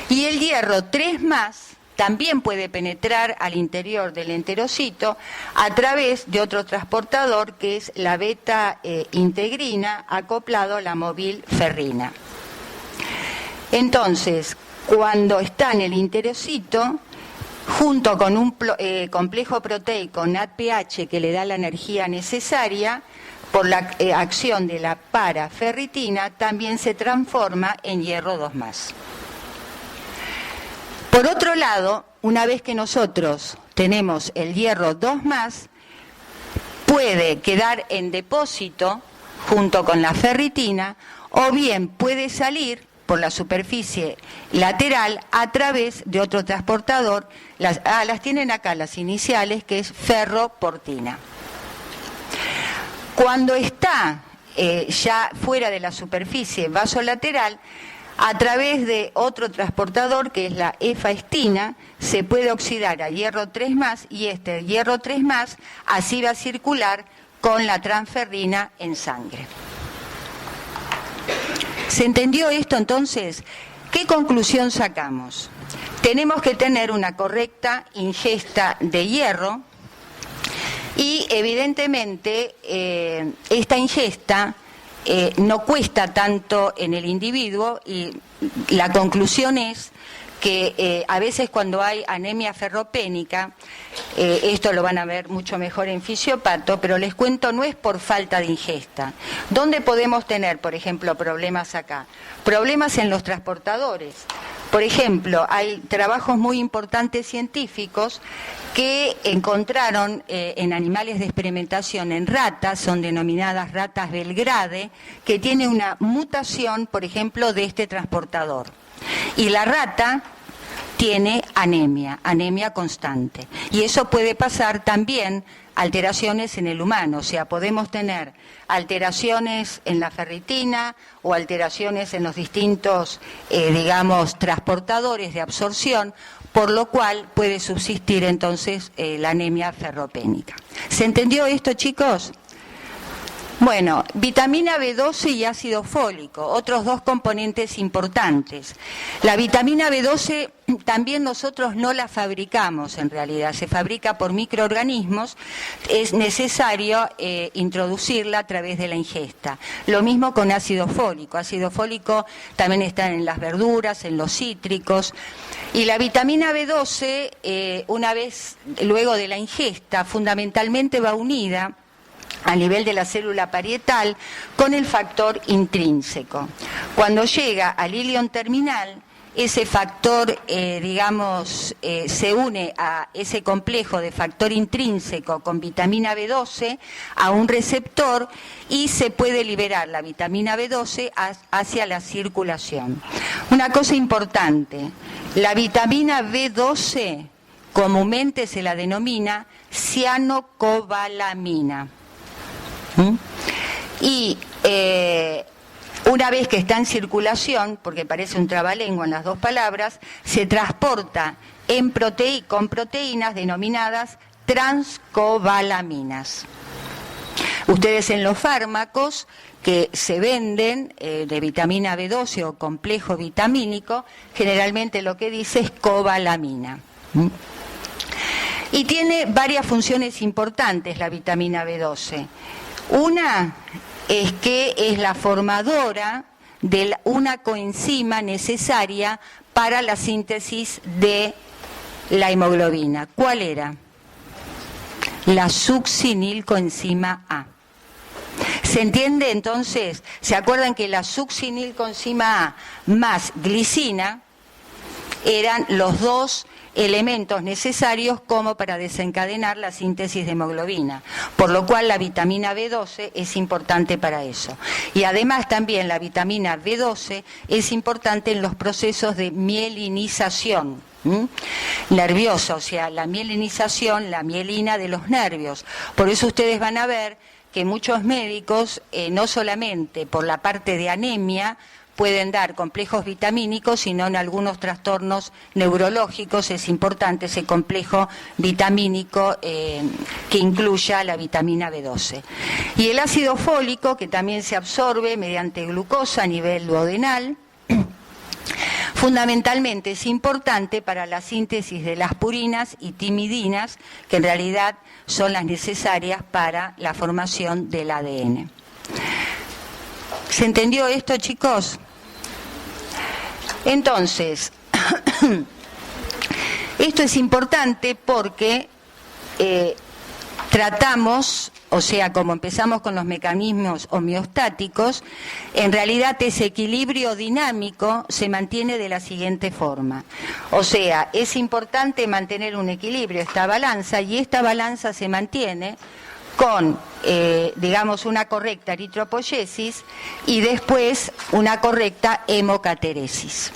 Y el hierro 3+ también puede penetrar al interior del enterocito a través de otro transportador que es la beta-integrina acoplado a la movilferrina. Entonces, cuando está en el enterocito, junto con un complejo proteico NADPH que le da la energía necesaria, por la acción de la paraferritina, también se transforma en hierro 2+. Por otro lado, una vez que nosotros tenemos el hierro 2+, puede quedar en depósito junto con la ferritina o bien puede salir por la superficie lateral a través de otro transportador. Las tienen acá las iniciales, que es ferroportina. Cuando está ya fuera de la superficie vasolateral, a través de otro transportador, que es la efaestina, se puede oxidar a hierro 3+, y este hierro 3+ así va a circular con la transferrina en sangre. ¿Se entendió esto entonces? ¿Qué conclusión sacamos? Tenemos que tener una correcta ingesta de hierro y evidentemente esta ingesta no cuesta tanto en el individuo y la conclusión es que a veces cuando hay anemia ferropénica, esto lo van a ver mucho mejor en fisiopato, pero les cuento, no es por falta de ingesta. ¿Dónde podemos tener, por ejemplo, problemas acá? Problemas en los transportadores. Por ejemplo, hay trabajos muy importantes científicos que encontraron en animales de experimentación en ratas, son denominadas ratas Belgrade, que tiene una mutación, por ejemplo, de este transportador. Y la rata tiene anemia constante. Y eso puede pasar también alteraciones en el humano, o sea, podemos tener alteraciones en la ferritina o alteraciones en los distintos, transportadores de absorción, por lo cual puede subsistir entonces la anemia ferropénica. ¿Se entendió esto, chicos? Bueno, vitamina B12 y ácido fólico, otros dos componentes importantes. La vitamina B12 también nosotros no la fabricamos en realidad, se fabrica por microorganismos, es necesario introducirla a través de la ingesta. Lo mismo con ácido fólico también está en las verduras, en los cítricos. Y la vitamina B12, una vez luego de la ingesta, fundamentalmente va unida a nivel de la célula parietal con el factor intrínseco. Cuando llega al ilion terminal, ese factor, se une a ese complejo de factor intrínseco con vitamina B12 a un receptor y se puede liberar la vitamina B12 hacia la circulación. Una cosa importante, la vitamina B12 comúnmente se la denomina cianocobalamina. Y una vez que está en circulación, porque parece un trabalengua en las dos palabras, se transporta con proteínas denominadas transcobalaminas. Ustedes en los fármacos que se venden de vitamina B12 o complejo vitamínico, generalmente lo que dice es cobalamina. Y tiene varias funciones importantes la vitamina B12. Una es que es la formadora de una coenzima necesaria para la síntesis de la hemoglobina. ¿Cuál era? La succinilcoenzima A. ¿Se entiende entonces? ¿Se acuerdan que la succinilcoenzima A más glicina eran los dos elementos necesarios como para desencadenar la síntesis de hemoglobina, por lo cual la vitamina B12 es importante para eso. Y además también la vitamina B12 es importante en los procesos de mielinización nerviosa, o sea, la mielinización, la mielina de los nervios. Por eso ustedes van a ver que muchos médicos, no solamente por la parte de anemia, pueden dar complejos vitamínicos, sino en algunos trastornos neurológicos es importante ese complejo vitamínico que incluya la vitamina B12. Y el ácido fólico, que también se absorbe mediante glucosa a nivel duodenal, fundamentalmente es importante para la síntesis de las purinas y timidinas, que en realidad son las necesarias para la formación del ADN. ¿Se entendió esto, chicos? Entonces, esto es importante porque tratamos, o sea, como empezamos con los mecanismos homeostáticos, en realidad ese equilibrio dinámico se mantiene de la siguiente forma. O sea, es importante mantener un equilibrio, esta balanza, y esta balanza se mantiene con, una correcta eritropoyesis y después una correcta hemocateresis.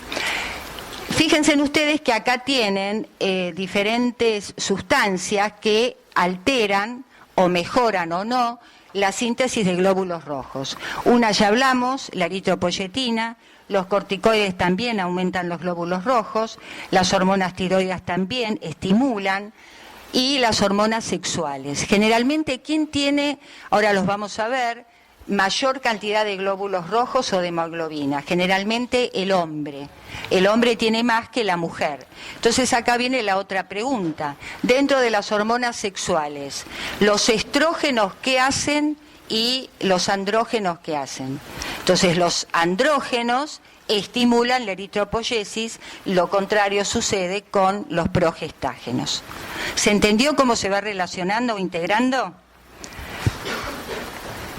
Fíjense en ustedes que acá tienen diferentes sustancias que alteran o mejoran o no la síntesis de glóbulos rojos. Una ya hablamos, la eritropoyetina, los corticoides también aumentan los glóbulos rojos, las hormonas tiroides también estimulan, y las hormonas sexuales. Generalmente, ¿quién tiene, ahora los vamos a ver, mayor cantidad de glóbulos rojos o de hemoglobina? Generalmente el hombre. El hombre tiene más que la mujer. Entonces acá viene la otra pregunta. Dentro de las hormonas sexuales, ¿los estrógenos qué hacen y los andrógenos qué hacen? Entonces los andrógenos estimulan la eritropoyesis, lo contrario sucede con los progestágenos. ¿Se entendió cómo se va relacionando o integrando?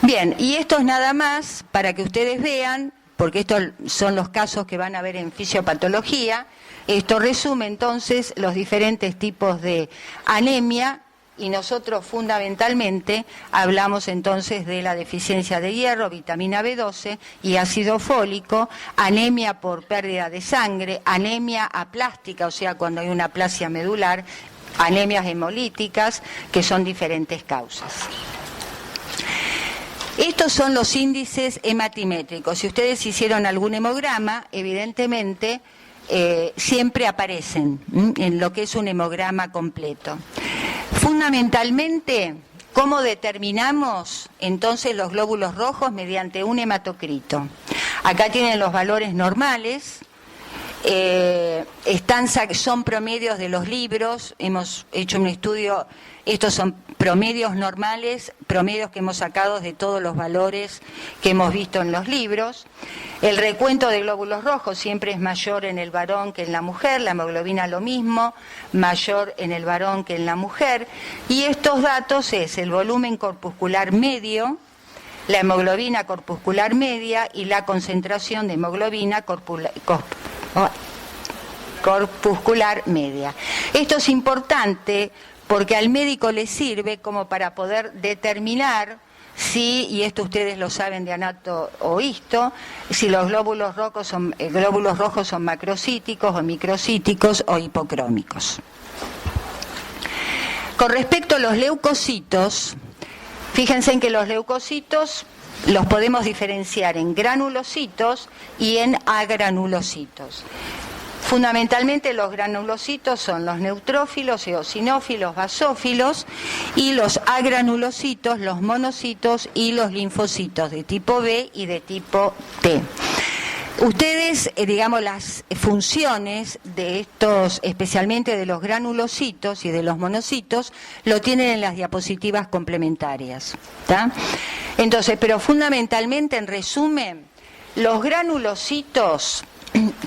Bien, y esto es nada más para que ustedes vean, porque estos son los casos que van a ver en fisiopatología. Esto resume entonces los diferentes tipos de anemia. Y nosotros fundamentalmente hablamos entonces de la deficiencia de hierro, vitamina B12 y ácido fólico, anemia por pérdida de sangre, anemia aplástica, o sea, cuando hay una aplasia medular, anemias hemolíticas, que son diferentes causas. Estos son los índices hematimétricos. Si ustedes hicieron algún hemograma, evidentemente siempre aparecen en lo que es un hemograma completo. Fundamentalmente, ¿cómo determinamos entonces los glóbulos rojos? Mediante un hematocrito. Acá tienen los valores normales son promedios de los libros, hemos hecho un estudio, estos son promedios normales, promedios que hemos sacado de todos los valores que hemos visto en los libros. El recuento de glóbulos rojos siempre es mayor en el varón que en la mujer, la hemoglobina lo mismo, mayor en el varón que en la mujer, y estos datos es el volumen corpuscular medio, la hemoglobina corpuscular media y la concentración de hemoglobina corpuscular media. Esto es importante porque al médico le sirve como para poder determinar si, y esto ustedes lo saben de anato o histo, si los glóbulos rojos son macrocíticos o microcíticos o hipocrómicos. Con respecto a los leucocitos, fíjense en que los leucocitos los podemos diferenciar en granulocitos y en agranulocitos. Fundamentalmente los granulocitos son los neutrófilos, eosinófilos, basófilos, y los agranulocitos, los monocitos y los linfocitos de tipo B y de tipo T. Ustedes, digamos, las funciones de estos, especialmente de los granulocitos y de los monocitos, lo tienen en las diapositivas complementarias, ¿tá? Entonces, pero fundamentalmente, en resumen, los granulocitos,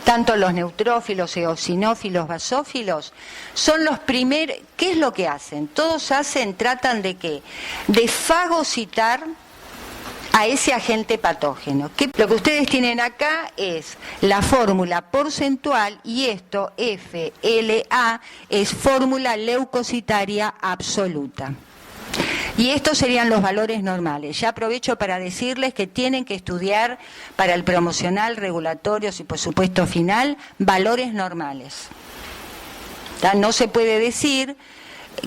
tanto los neutrófilos, eosinófilos, basófilos, son los primeros. ¿Qué es lo que hacen? Tratan de ¿qué? De fagocitar a ese agente patógeno. Lo que ustedes tienen acá es la fórmula porcentual y esto, FLA, es fórmula leucocitaria absoluta. Y estos serían los valores normales. Ya aprovecho para decirles que tienen que estudiar para el promocional, regulatorios y por supuesto final, valores normales. No se puede decir,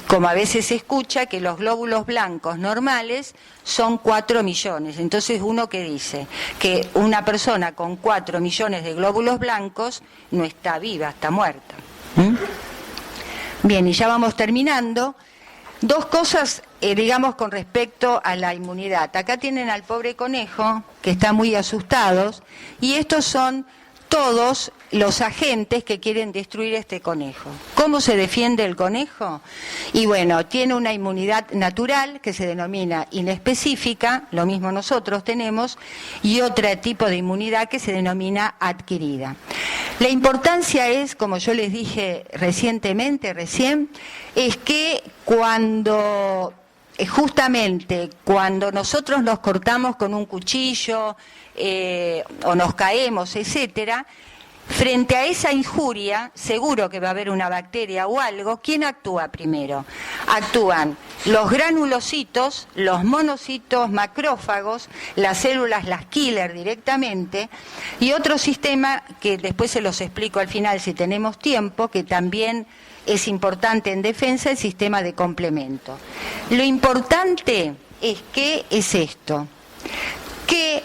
como a veces se escucha, que los glóbulos blancos normales son 4 millones. Entonces uno que dice que una persona con 4 millones de glóbulos blancos no está viva, está muerta. Bien, y ya vamos terminando. Dos cosas, digamos, con respecto a la inmunidad. Acá tienen al pobre conejo, que está muy asustados, y estos son todos los agentes que quieren destruir este conejo. ¿Cómo se defiende el conejo? Y bueno, tiene una inmunidad natural que se denomina inespecífica, lo mismo nosotros tenemos, y otro tipo de inmunidad que se denomina adquirida. La importancia es, como yo les dije recién, es que justamente cuando nosotros nos cortamos con un cuchillo o nos caemos, etcétera, frente a esa injuria, seguro que va a haber una bacteria o algo. ¿Quién actúa primero? Actúan los granulocitos, los monocitos macrófagos, las células, las killer directamente, y otro sistema que después se los explico al final si tenemos tiempo, que también es importante en defensa, el sistema de complemento. Lo importante es que es esto, que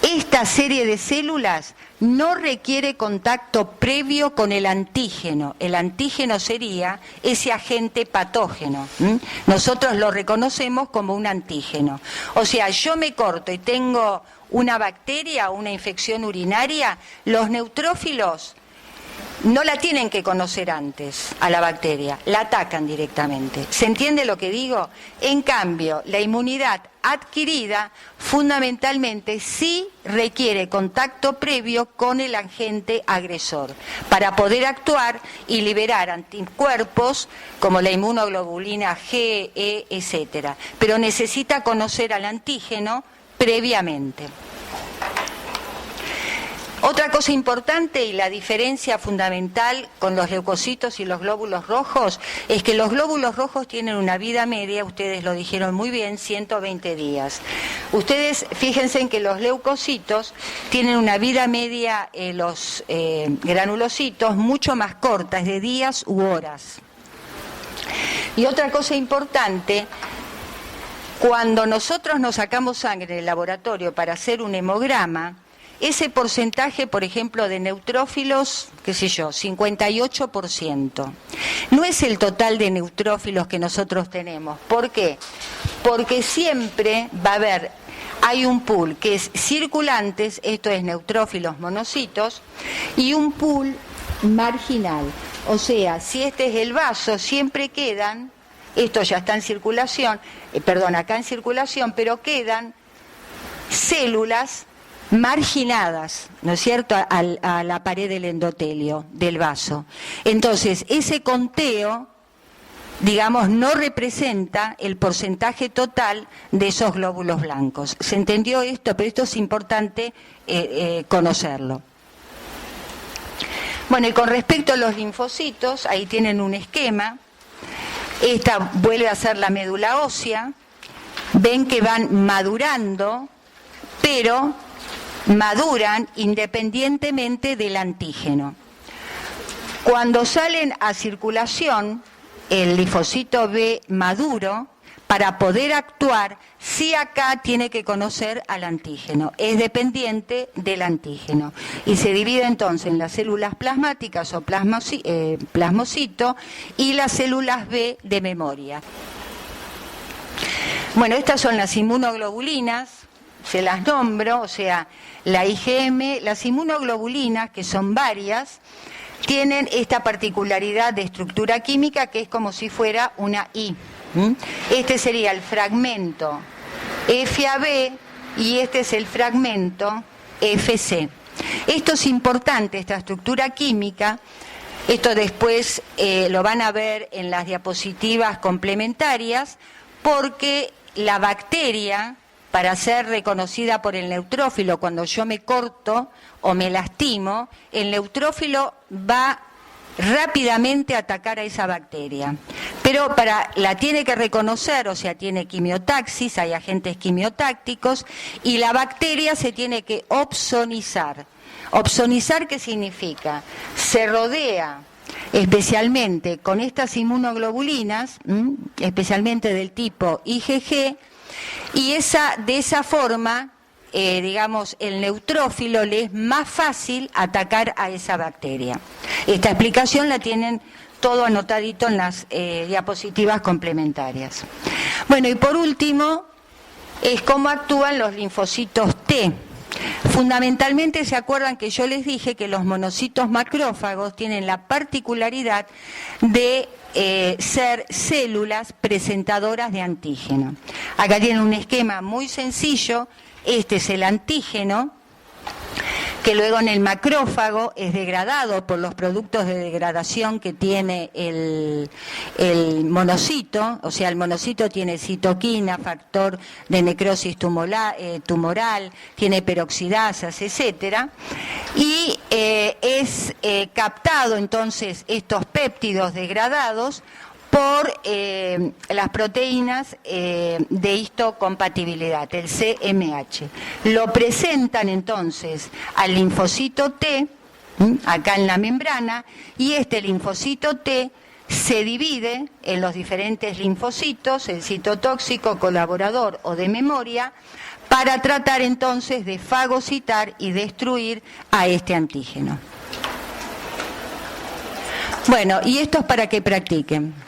esta serie de células no requiere contacto previo con el antígeno. El antígeno sería ese agente patógeno. Nosotros lo reconocemos como un antígeno. O sea, yo me corto y tengo una bacteria o una infección urinaria, los neutrófilos no la tienen que conocer antes a la bacteria, la atacan directamente. ¿Se entiende lo que digo? En cambio, la inmunidad adquirida fundamentalmente sí requiere contacto previo con el agente agresor para poder actuar y liberar anticuerpos como la inmunoglobulina G, E, etcétera. Pero necesita conocer al antígeno previamente. Otra cosa importante y la diferencia fundamental con los leucocitos y los glóbulos rojos es que los glóbulos rojos tienen una vida media, ustedes lo dijeron muy bien, 120 días. Ustedes fíjense en que los leucocitos tienen una vida media, los granulocitos, mucho más corta, es de días u horas. Y otra cosa importante, cuando nosotros nos sacamos sangre en el laboratorio para hacer un hemograma, ese porcentaje, por ejemplo, de neutrófilos, 58%. No es el total de neutrófilos que nosotros tenemos. ¿Por qué? Porque siempre va a haber hay un pool que es circulantes, esto es neutrófilos monocitos, y un pool marginal. O sea, si este es el vaso, siempre quedan, esto ya está en circulación, acá en circulación, pero quedan células marginadas, ¿no es cierto?, a la pared del endotelio del vaso. Entonces, ese conteo, digamos, no representa el porcentaje total de esos glóbulos blancos. ¿Se entendió esto? Pero esto es importante conocerlo. Bueno, y con respecto a los linfocitos, ahí tienen un esquema. Esta vuelve a ser la médula ósea. Ven que van madurando, pero maduran independientemente del antígeno. Cuando salen a circulación, el linfocito B maduro, para poder actuar, sí acá tiene que conocer al antígeno, es dependiente del antígeno. Y se divide entonces en las células plasmáticas o plasmocito y las células B de memoria. Bueno, estas son las inmunoglobulinas, se las nombro, o sea, la IgM, las inmunoglobulinas, que son varias, tienen esta particularidad de estructura química que es como si fuera una I. Este sería el fragmento FAB y este es el fragmento FC. Esto es importante, esta estructura química. Esto después lo van a ver en las diapositivas complementarias, porque la bacteria, para ser reconocida por el neutrófilo, cuando yo me corto o me lastimo, el neutrófilo va rápidamente a atacar a esa bacteria. Pero la tiene que reconocer, o sea, tiene quimiotaxis, hay agentes quimiotácticos, y la bacteria se tiene que opsonizar. ¿Opsonizar qué significa? Se rodea especialmente con estas inmunoglobulinas, especialmente del tipo IgG, y de esa forma, digamos, el neutrófilo le es más fácil atacar a esa bacteria. Esta explicación la tienen todo anotadito en las diapositivas complementarias. Bueno, y por último, es cómo actúan los linfocitos T. Fundamentalmente, ¿se acuerdan que yo les dije que los monocitos macrófagos tienen la particularidad de ser células presentadoras de antígeno? Acá tienen un esquema muy sencillo. Este es el antígeno, que luego en el macrófago es degradado por los productos de degradación que tiene el monocito, o sea, el monocito tiene citoquina, factor de necrosis tumoral, tiene peroxidasas, etcétera, y es captado entonces estos péptidos degradados por las proteínas de histocompatibilidad, el CMH. Lo presentan entonces al linfocito T, acá en la membrana, y este linfocito T se divide en los diferentes linfocitos, el citotóxico, colaborador o de memoria, para tratar entonces de fagocitar y destruir a este antígeno. Bueno, y esto es para que practiquen.